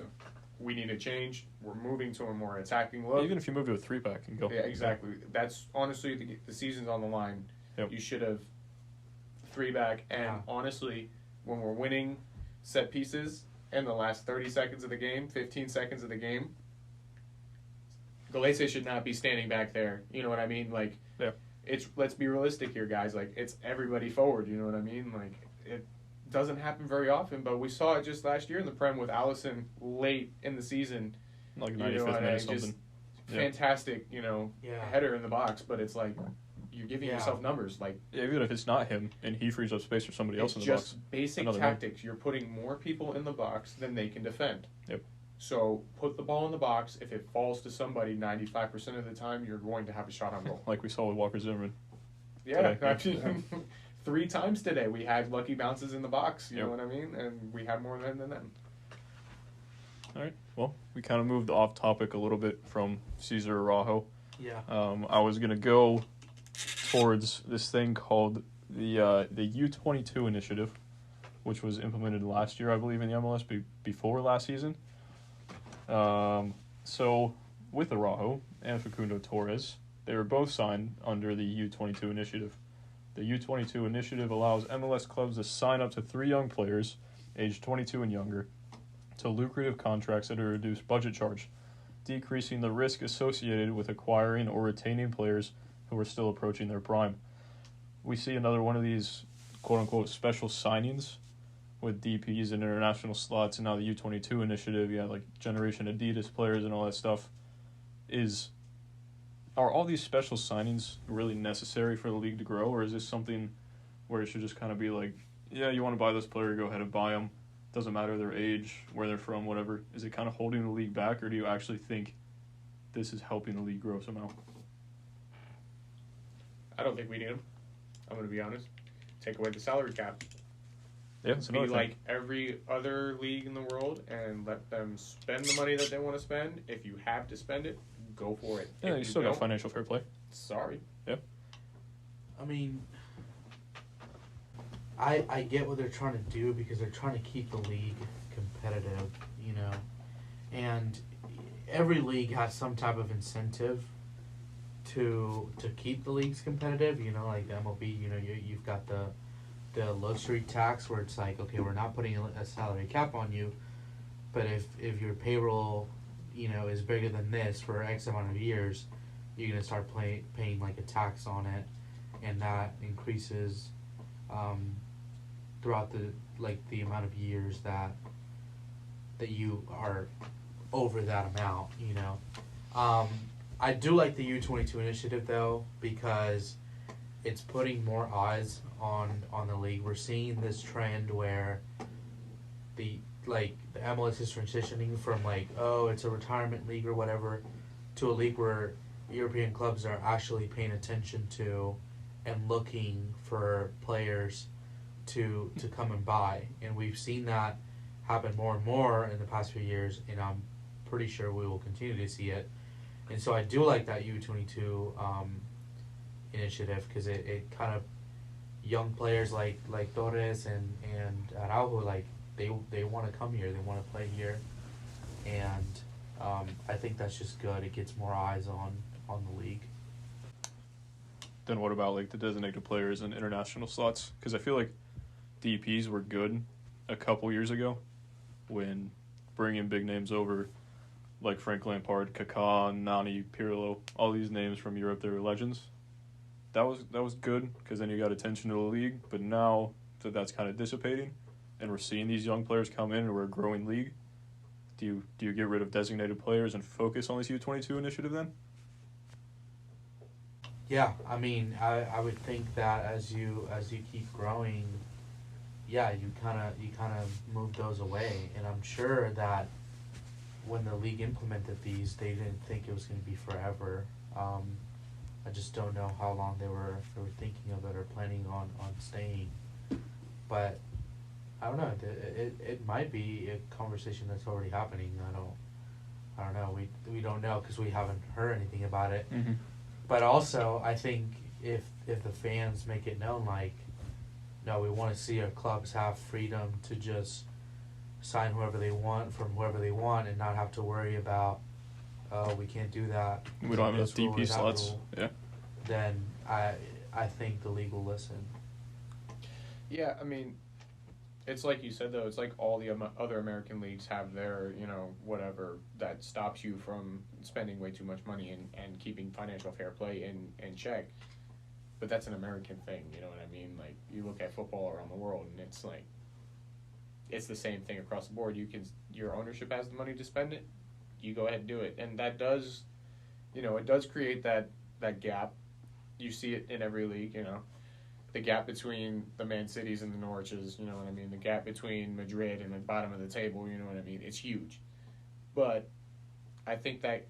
we need a change. We're moving to a more attacking look. Even if you move to a 3-back and go. Yeah, exactly. That's honestly the season's on the line. Yep. You should have 3-back. And honestly, when we're winning set pieces in the last 30 seconds of the game, 15 seconds of the game, Galese should not be standing back there. You know what I mean? Like, let's be realistic here, guys. Like, it's everybody forward. You know what I mean? Like, it doesn't happen very often, but we saw it just last year in the Prem with Allison late in the season. Like 95th minute or something. Fantastic, header in the box, but it's like you're giving yourself numbers. Like, even if it's not him and he frees up space for somebody else in the box. It's just basic tactics. You're putting more people in the box than they can defend. Yep. So put the ball in the box. If it falls to somebody 95% of the time, you're going to have a shot on goal. Like we saw with Walker Zimmerman. Yeah, I mean, 3 times today we had lucky bounces in the box. You know what I mean? And we had more than them. All right. Well, we kind of moved off topic a little bit from Cesar Araujo. Yeah. I was gonna go towards this thing called the U22 initiative, which was implemented last year, I believe, in the MLS before last season. So with Araujo and Facundo Torres, they were both signed under the U22 initiative. The U22 initiative allows MLS clubs to sign up to 3 young players, aged 22 and younger, to lucrative contracts at a reduced budget charge, decreasing the risk associated with acquiring or retaining players who are still approaching their prime. We see another one of these quote-unquote special signings with DPs and international slots, and now the U22 initiative, like Generation Adidas players and all that stuff. Are all these special signings really necessary for the league to grow, or is this something where it should just kind of be like, yeah, you want to buy this player, go ahead and buy them. Doesn't matter their age, where they're from, whatever. Is it kind of holding the league back, or do you actually think this is helping the league grow somehow? I don't think we need them. I'm going to be honest. Take away the salary cap. Yeah, that's another Be thing. like every other league in the world and let them spend the money that they want to spend. If you have to spend it, go for it. Yeah, if you still don't, got financial fair play. Sorry. I mean, I get what they're trying to do because they're trying to keep the league competitive, and every league has some type of incentive to keep the leagues competitive. Like the MLB, you've got the luxury tax where it's like, okay, we're not putting a salary cap on you, but if your payroll, is bigger than this for X amount of years, you're gonna start paying like a tax on it, and that increases throughout the amount of years that you are over that amount. I do like the U22 initiative though, because it's putting more eyes on the league. We're seeing this trend where the MLS is transitioning from it's a retirement league or whatever to a league where European clubs are actually paying attention to and looking for players to come and buy. And we've seen that happen more and more in the past few years, and I'm pretty sure we will continue to see it. And so I do like that U22 initiative, because it kind of, young players like Torres and Araujo, they want to come here, they want to play here, and I think that's just good. It gets more eyes on the league. Then what about the designated players and international slots? Because I feel like DPs were good a couple years ago when bringing big names over, like Frank Lampard, Kaká, Nani, Pirlo, all these names from Europe, they were legends. That was good, because then you got attention to the league. But now that's kind of dissipating, and we're seeing these young players come in, and we're a growing league. Do you get rid of designated players and focus on this U22 initiative then? Yeah, I mean, I would think that as you keep growing, yeah, you kind of move those away. And I'm sure that when the league implemented these, they didn't think it was going to be forever. I just don't know how long they were thinking of it or planning on staying. But I don't know. It might be a conversation that's already happening. I don't know. We don't know because we haven't heard anything about it. Mm-hmm. But also, I think if the fans make it known, no, we want to see our clubs have freedom to just sign whoever they want from whoever they want and not have to worry about, we can't do that. We don't have enough this rule or DP that slots. rule. Yeah. Then I think the league will listen. Yeah, I mean, it's like you said, though. It's like all the other American leagues have their, whatever that stops you from spending way too much money and keeping financial fair play in check. But that's an American thing, you know what I mean? You look at football around the world, and it's the same thing across the board. Your ownership has the money to spend it, you go ahead and do it. And that does, it does create that gap. You see it in every league, the gap between the Man Cities and the Norwiches, you know what I mean? The gap between Madrid and the bottom of the table, you know what I mean? It's huge. But I think that,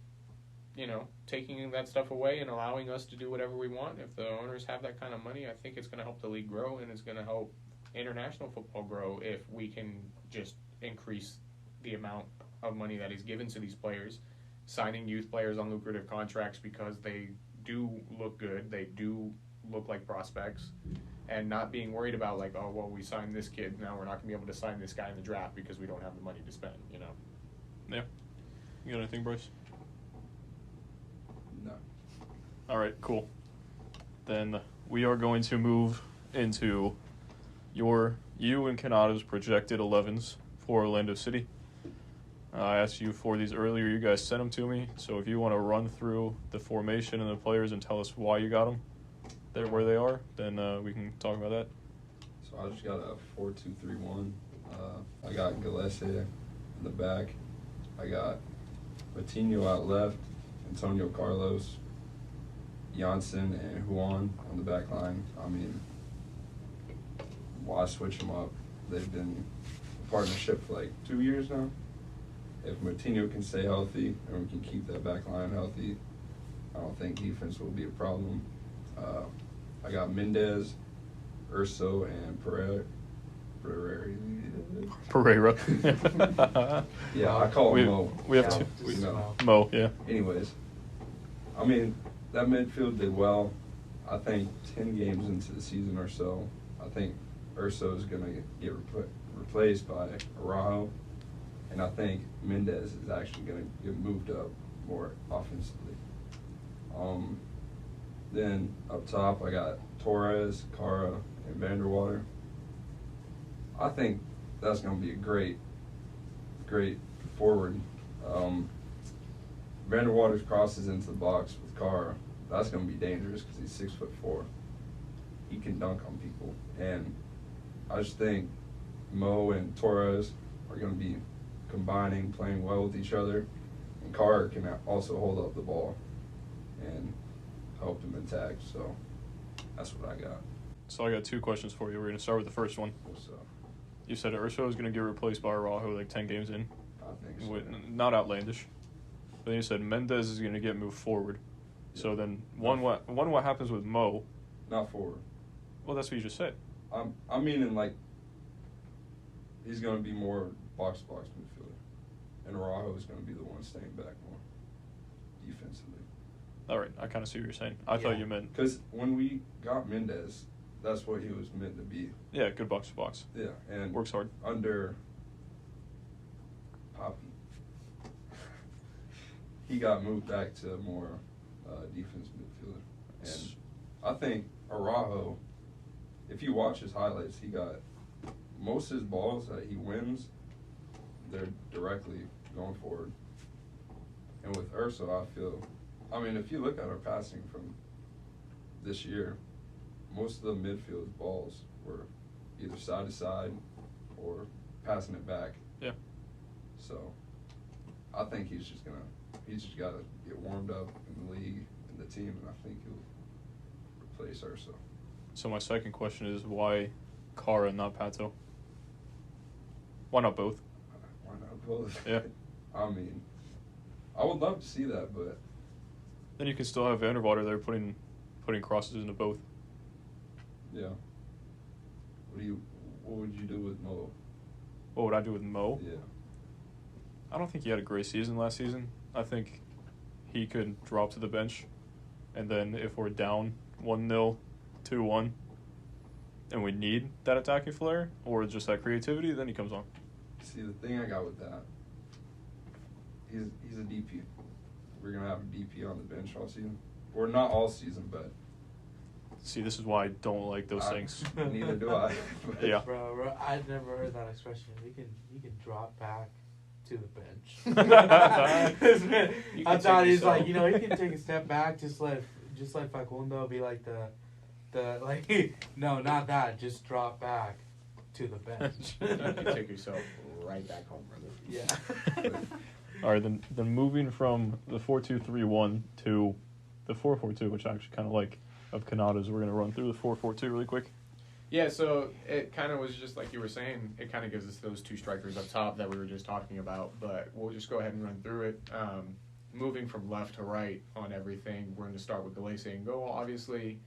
taking that stuff away and allowing us to do whatever we want, if the owners have that kind of money, I think it's going to help the league grow, and it's going to help international football grow if we can just increase the amount of money that is given to these players signing youth players on lucrative contracts because they do look good, they do look like prospects, and not being worried about like, oh, well, we signed this kid, now we're not going to be able to sign this guy in the draft because we don't have the money to spend, you know? Yeah. You got anything, Bryce? No. All right, cool. Then we are going to move into you and Kanata's projected 11s for Orlando City. I asked you for these earlier. You guys sent them to me. So if you want to run through the formation and the players and tell us why you got them, they're where they are, then we can talk about that. So I just got a 4-2-3-1. I got Gillespie in the back. I got Matinho out left, Antonio Carlos, Janssen, and Juan on the back line. I mean, why switch them up? They've been a partnership for like 2 years now. If Matinho can stay healthy and we can keep that back line healthy, I don't think defense will be a problem. I got Mendez, Urso, and Pereira. Yeah, I call him Mo. We have Yeah, two. just Mo. Mo, yeah. Anyways, I mean, that midfield did well. I think 10 games into the season or so, I think Urso is going to get replaced by Araujo. And I think Mendez is actually going to get moved up more offensively. Then up top, I got Torres, Cara, and Vanderwater. I think that's going to be a great forward. Vanderwater's crosses into the box with Cara. That's going to be dangerous because he's 6'4". He can dunk on people. And I just think Mo and Torres are going to be combining, playing well with each other. And Cara can also hold up the ball and help them attack. So that's what I got. So I got two questions for you. We're going to start with the first one. What's up? You said Urso is going to get replaced by Araujo like 10 games in. I think so. Not outlandish. But then you said Mendez is going to get moved forward. Yeah. So then what happens with Mo? Not forward. Well, that's what you just said. I'm meaning like he's going to be more box-to-box midfielder. And Araujo is going to be the one staying back more defensively. All right, I kind of see what you're saying. I thought you meant... Because when we got Mendez, that's what he was meant to be. Yeah, good box to box. Yeah, and works hard. Under Poppy, he got moved back to more defense midfielder. And I think Araujo, if you watch his highlights, he got most of his balls that he wins, they're directly going forward. And with Urso, I mean, if you look at our passing from this year, most of the midfield balls were either side to side or passing it back. Yeah. So I think he's just got to get warmed up in the league and the team, and I think he'll replace Urso. So my second question is why Cara, not Pato? Why not both? Why not both? Yeah. I mean, I would love to see that, but Then you can still have Vanderwater there putting crosses into both. yeah. What would you do with Mo? What would I do with Mo? Yeah. I don't think he had a great season last season. I think he could drop to the bench, and then if we're down 1-0, 2-1, and we need that attacking flair or just that creativity, then he comes on. See, the thing I got with that, he's a DP. We're going to have a DP on the bench all season. Or not all season, but... See, this is why I don't like those things. Neither do I. Yeah. Bro, I've never heard that expression. You can drop back to the bench. You I can thought take he's yourself. like, he can take a step back, just let Facundo be like the like no, not that, just drop back to the bench. You can take yourself right back home, brother. Yeah. All right, then moving from the 4-2-3-1 to the 4-4-2, which I actually kind of like, of Kanata's. We're going to run through the 4-4-2 really quick. Yeah, so it kind of was just like you were saying, it kind of gives us those two strikers up top that we were just talking about, but we'll just go ahead and run through it. Moving from left to right on everything, we're going to start with Gillespie and goal, obviously.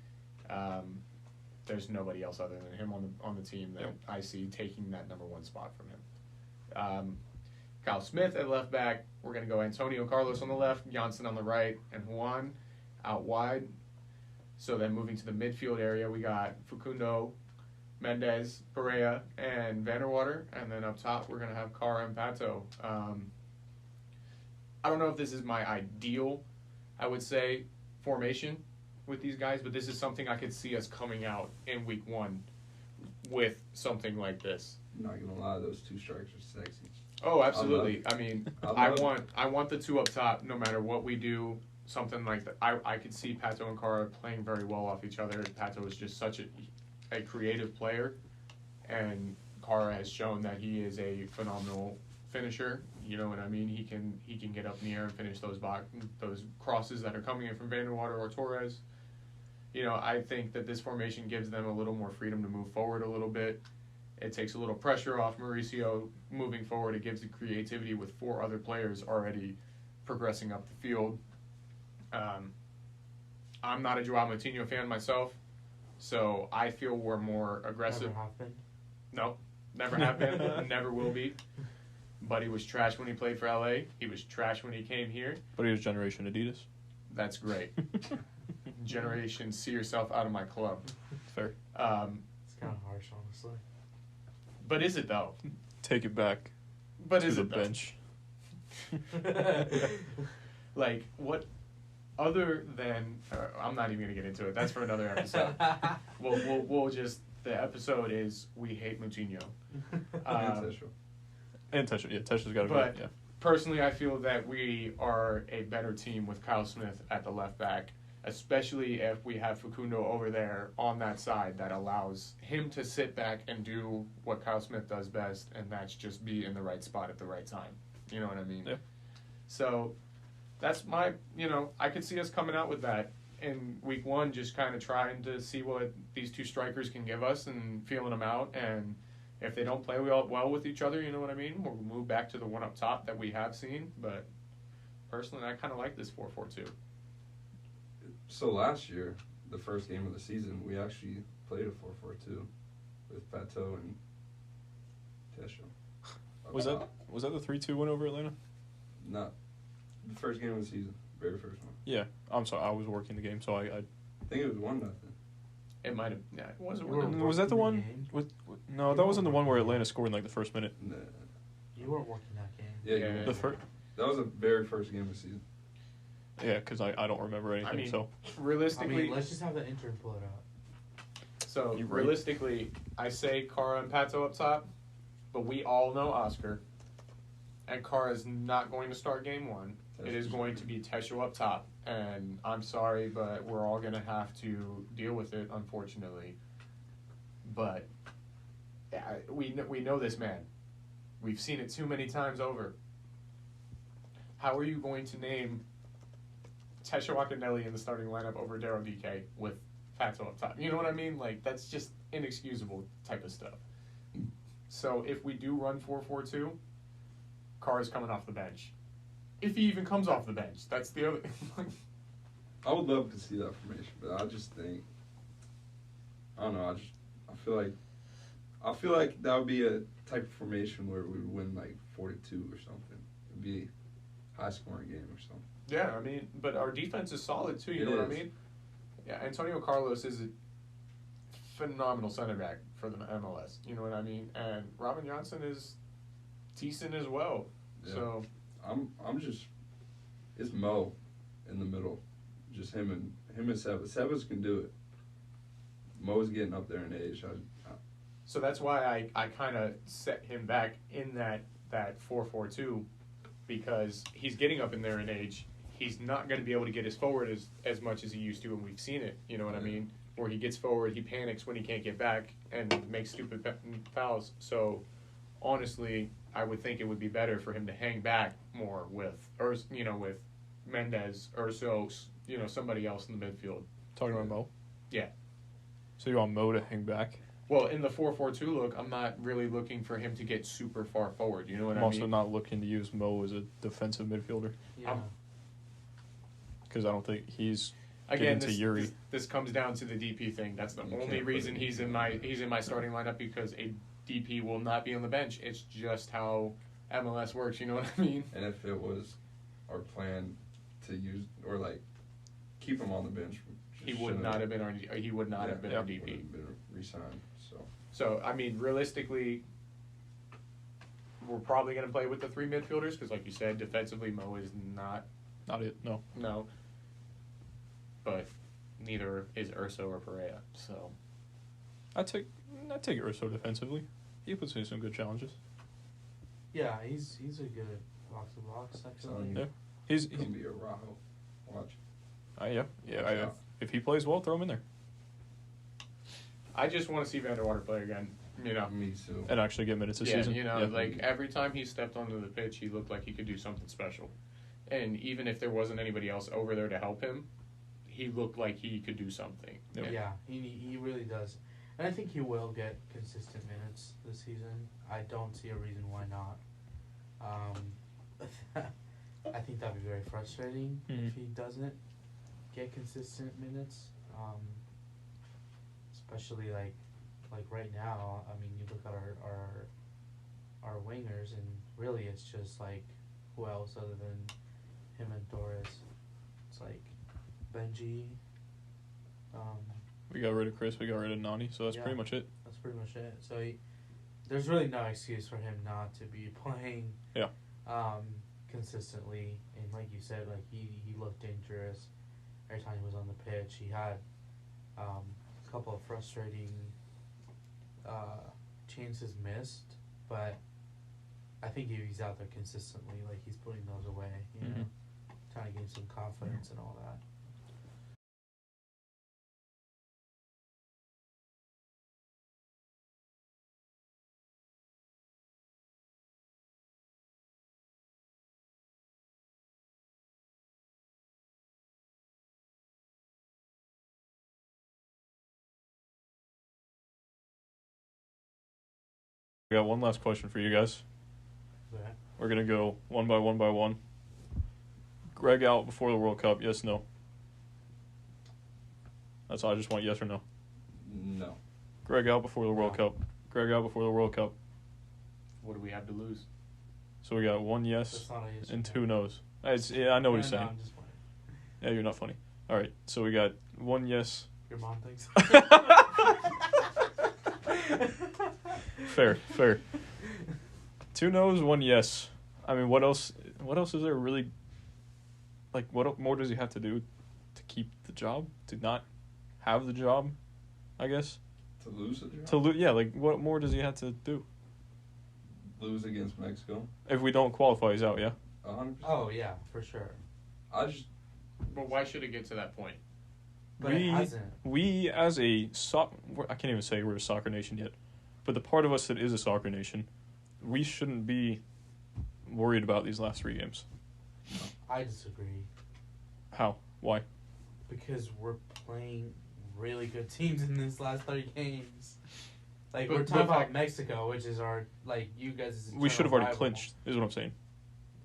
There's nobody else other than him on the team that I see taking that number one spot from him. Kyle Smith at left back. We're going to go Antonio Carlos on the left, Janssen on the right, and Juan out wide. So then moving to the midfield area, we got Facundo, Mendez, Perea, and Vanderwater. And then up top, we're going to have Carr and Pato. I don't know if this is my ideal, I would say, formation with these guys, but this is something I could see us coming out in week 1 with something like this. I'm not gonna lie, those two strikers are sexy. Oh, absolutely. I mean, I want the two up top no matter what we do, something like that. I could see Pato and Carr playing very well off each other. Pato is just such a creative player, and Carr has shown that he is a phenomenal finisher. You know what I mean? He can get up in the air and finish those crosses that are coming in from Vanderwater or Torres. You know, I think that this formation gives them a little more freedom to move forward a little bit. It takes a little pressure off Mauricio moving forward. It gives the creativity with 4 other players already progressing up the field. I'm not a Joao Moutinho fan myself, so I feel we're more aggressive. Never have been. No, never have been, never will be. But he was trash when he played for LA. He was trash when he came here. But he was Generation Adidas. That's great. Generation, see yourself out of my club. Fair. It's kind of harsh, honestly. But is it though? Take it back But to is the it though? bench. Like, what other than I'm not even gonna get into it. That's for another episode. We'll just, the episode is we hate Moutinho. And Tesha. Yeah, Tesha's got to But be. Yeah. personally, I feel that we are a better team with Kyle Smith at the left back, especially if we have Facundo over there on that side that allows him to sit back and do what Kyle Smith does best, and that's just be in the right spot at the right time. You know what I mean? Yeah. So that's my, I could see us coming out with that in week 1, just kind of trying to see what these two strikers can give us and feeling them out. And if they don't play well with each other, you know what I mean? We'll move back to the one up top that we have seen. But personally, I kind of like this 4-4-2. So last year, the first game of the season, we actually played a 4-4-2 with Pato and Tesha. Was that the 3-2 win over Atlanta? Not the first game of the season, very first one. Yeah. I'm sorry. I was working the game, so I I think it was 1-0. It might have. Yeah, it wasn't. was that the one with no, that wasn't the one where Atlanta scored in like the first minute. Nah. You weren't working that game. Yeah, Yeah. The first. that was the very first game of the season. Yeah, because I don't remember anything. I mean, so Realistically, let's just have the intern pull it up. so You're right. realistically, I say Cara and Pato up top, but we all know Oscar, and Cara is not going to start game 1. It is going to be Tesho up top, and I'm sorry, but we're all going to have to deal with it, unfortunately. But we know this man. We've seen it too many times over. How are you going to name Tesho Akinelli in the starting lineup over Daryl DK with Pato up top? You know what I mean? Like, that's just inexcusable type of stuff. So if we do run 4-4-2, Carr's coming off the bench. If he even comes off the bench, that's the other. I would love to see that formation, but I just think, I don't know. I feel like that would be a type of formation where we would win like 4-2 or something. It'd be a high scoring game or something. Yeah, I mean, but our defense is solid too. You know what I mean? Yeah, Antonio Carlos is a phenomenal center back for the MLS. You know what I mean? And Robin Johnson is decent as well. Yeah. So I'm just, it's Mo in the middle, just him and Sebas. Sebas can do it. Mo's getting up there in age. So that's why I kind of set him back in that 4-4-2, because he's getting up in there in age. He's not going to be able to get his forward as much as he used to, and we've seen it. You know what I mean? Where he gets forward, he panics when he can't get back and makes stupid fouls. So honestly, I would think it would be better for him to hang back more with Mendez, Urso, somebody else in the midfield. talking about Mo. Yeah. So you want Mo to hang back? Well, in the 4-4-2 look, I'm not really looking for him to get super far forward. You know what I'm I also mean? not looking to use Mo as a defensive midfielder Yeah. because I don't think he's Again, getting to Yuri. this comes down to the DP thing. That's the You only can't put reason it in. he's in my starting lineup, because a DP will not be on the bench. It's just how MLS works. You know what I mean? And if it was our plan to use or like keep him on the bench, He would not have been our. He would not have been our DP. Wouldn't have been re-signed. So I mean, realistically, we're probably going to play with the three midfielders because, like you said, defensively Mo is not it. No. But neither is Urso or Perea. So I take Urso defensively. He puts in some good challenges. Yeah, he's a good box to box. Actually, Yeah. He's gonna be a Rajo. Watch. Yeah. If he plays well, throw him in there. I just want to see Vanderwater play again. You know. Me too. And actually get minutes this season. You know, like every time he stepped onto the pitch, he looked like he could do something special. And even if there wasn't anybody else over there to help him, he looked like he could do something. Yep. Yeah, he really does. And I think he will get consistent minutes this season. I don't see a reason why not. I think that'd be very frustrating if he doesn't get consistent minutes. Especially like right now. I mean, you look at our wingers, and really it's just like who else other than him and Torres? It's like Benji. We got rid of Chris. We got rid of Nani. So that's pretty much it. That's pretty much it. So there's really no excuse for him not to be playing. Yeah. Consistently, and like you said, like he looked dangerous every time he was on the pitch. He had a couple of frustrating chances missed, but I think if he's out there consistently, like he's putting those away, you know, trying to gain some confidence and all that. We got one last question for you guys. Okay. We're going to go one by one. Greg out before the World Cup, yes, no? That's all. I just want yes or no. No. Greg out before the World Cup. Greg out before the World Cup. What do we have to lose? So we got one yes That's not a yes and or two no. no's. I know what he's No, saying. I'm just playing. Yeah, you're not funny. All right, so we got one yes. Your mom thinks. Fair. Two no's, one yes. I mean, what else is there really? Like, what more does he have to do to keep the job? To not have the job, I guess. To lose the job? Yeah, like, what more does he have to do? Lose against Mexico? If we don't qualify, he's out, yeah? 100%. Oh yeah, for sure. But why should it get to that point? But it hasn't. We as a I can't even say we're a soccer nation yet, but the part of us that is a soccer nation, we shouldn't be worried about these last 3 games. I disagree. How? Why? Because we're playing really good teams in this last 30 games. Like, But- we're talking but- about Mexico, which is our, like, you guys' We should have already rival. clinched, is what I'm saying.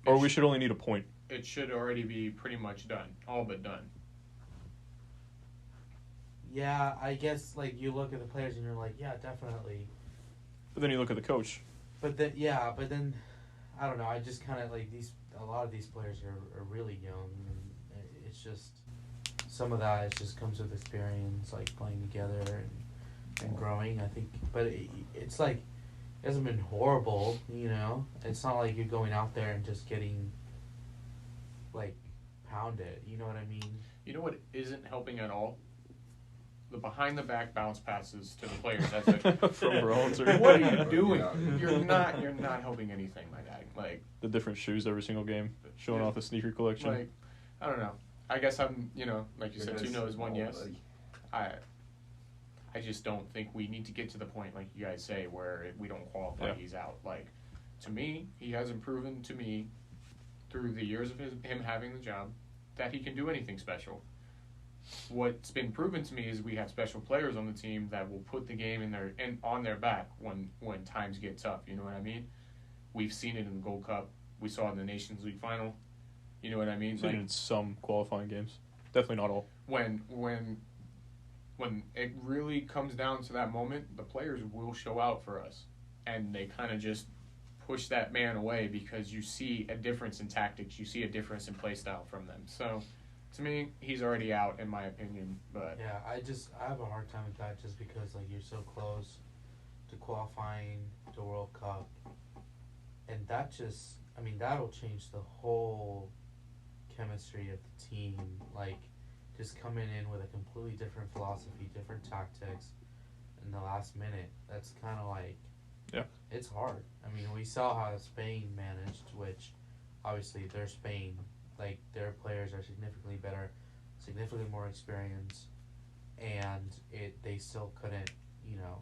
Or we should only need a point. It should already be pretty much done, all but done. Yeah, I guess, like, you look at the players and you're like, yeah, definitely. But then you look at the coach. But then, I don't know, I just kind of, like, a lot of these players are really young, and it's just, some of that just comes with experience, like, playing together and growing, I think. But it's like, it hasn't been horrible, you know? It's not like you're going out there and just getting, like, pounded, you know what I mean? You know what isn't helping at all? The behind-the-back bounce passes to the players. That's like, From Berhalter. what are you doing? Yeah. You're not helping anything, my guy. Like, The different shoes every single game, showing Yeah. off the sneaker collection. like, I don't know. I guess I'm, like you said, You're 2 no's, 1 yes. buddy. I just don't think we need to get to the point, like you guys say, where if we don't qualify, Yeah. he's out. Like, to me, he hasn't proven to me through the years of him having the job that he can do anything special. What's been proven to me is we have special players on the team that will put the game on their back when times get tough. You know what I mean? We've seen it in the Gold Cup. We saw it in the Nations League final. You know what I mean? Seen it in some qualifying games. Definitely not all. When it really comes down to that moment, the players will show out for us, and they kind of just push that man away because you see a difference in tactics, you see a difference in play style from them. So, to me, he's already out in my opinion. But Yeah, I have a hard time with that just because like you're so close to qualifying the World Cup, and that'll change the whole chemistry of the team. Like, just coming in with a completely different philosophy, different tactics in the last minute. That's kind of like, yeah, it's hard. I mean, we saw how Spain managed, which obviously they're Spain. Like, their players are significantly better, significantly more experienced, and they still couldn't.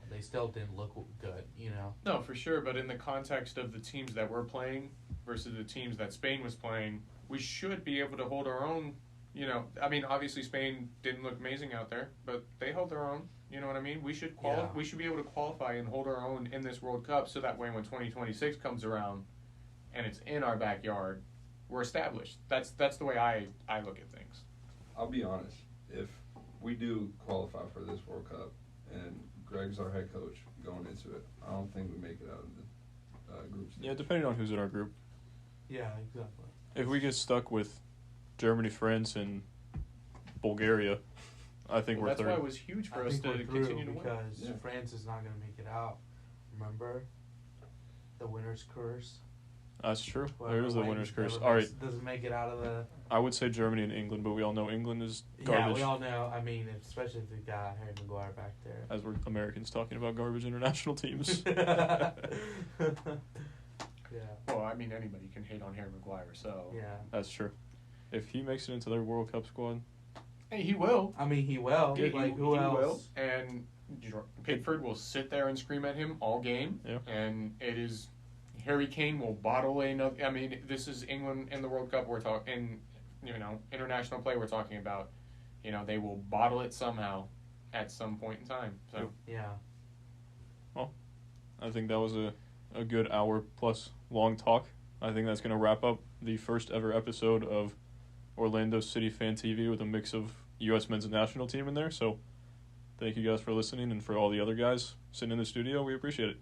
They still didn't look good. no, for sure. But in the context of the teams that we're playing versus the teams that Spain was playing, we should be able to hold our own. I mean, obviously Spain didn't look amazing out there, but they held their own. You know what I mean? We should We should be able to qualify and hold our own in this World Cup, so that way when 2026 comes around, and it's in our backyard, we're established. That's the way I look at things. I'll be honest. If we do qualify for this World Cup and Greg's our head coach going into it, I don't think we make it out of the group stage. Yeah, depending on who's in our group. Yeah, exactly. If we get stuck with Germany, France, and Bulgaria, I think we're that's third. why it was huge for us to continue to win. Because France is not going to make it out. Remember the winner's curse? That's true. Whoever There is the wins winner's curse. never All right, doesn't make it out of the. I would say Germany and England, but we all know England is Yeah, garbage. we all know. I mean, especially if we got Harry Maguire back there. As we're Americans talking about garbage international teams. Yeah. Well, I mean, anybody can hate on Harry Maguire, so Yeah. That's true. If he makes it into their World Cup squad, hey, he will. I mean, he will. Yeah, like, he who else? will. And Pickford will sit there and scream at him all game. Yeah. And it is Harry Kane will bottle another. I mean, this is England in the World Cup. We're talking, international play. We're talking about. They will bottle it somehow, at some point in time. So Yeah. I think that was a good hour plus long talk. I think that's going to wrap up the first ever episode of Orlando City Fan TV with a mix of U.S. men's national team in there. So thank you guys for listening, and for all the other guys sitting in the studio, we appreciate it.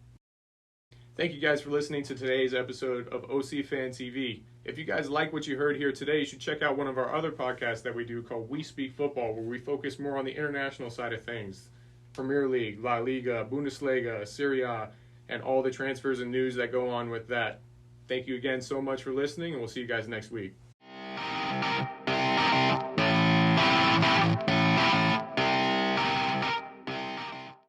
Thank you guys for listening to today's episode of OC Fan TV. If you guys like what you heard here today, you should check out one of our other podcasts that we do called We Speak Football, where we focus more on the international side of things. Premier League, La Liga, Bundesliga, Serie A, and all the transfers and news that go on with that. Thank you again so much for listening, and we'll see you guys next week.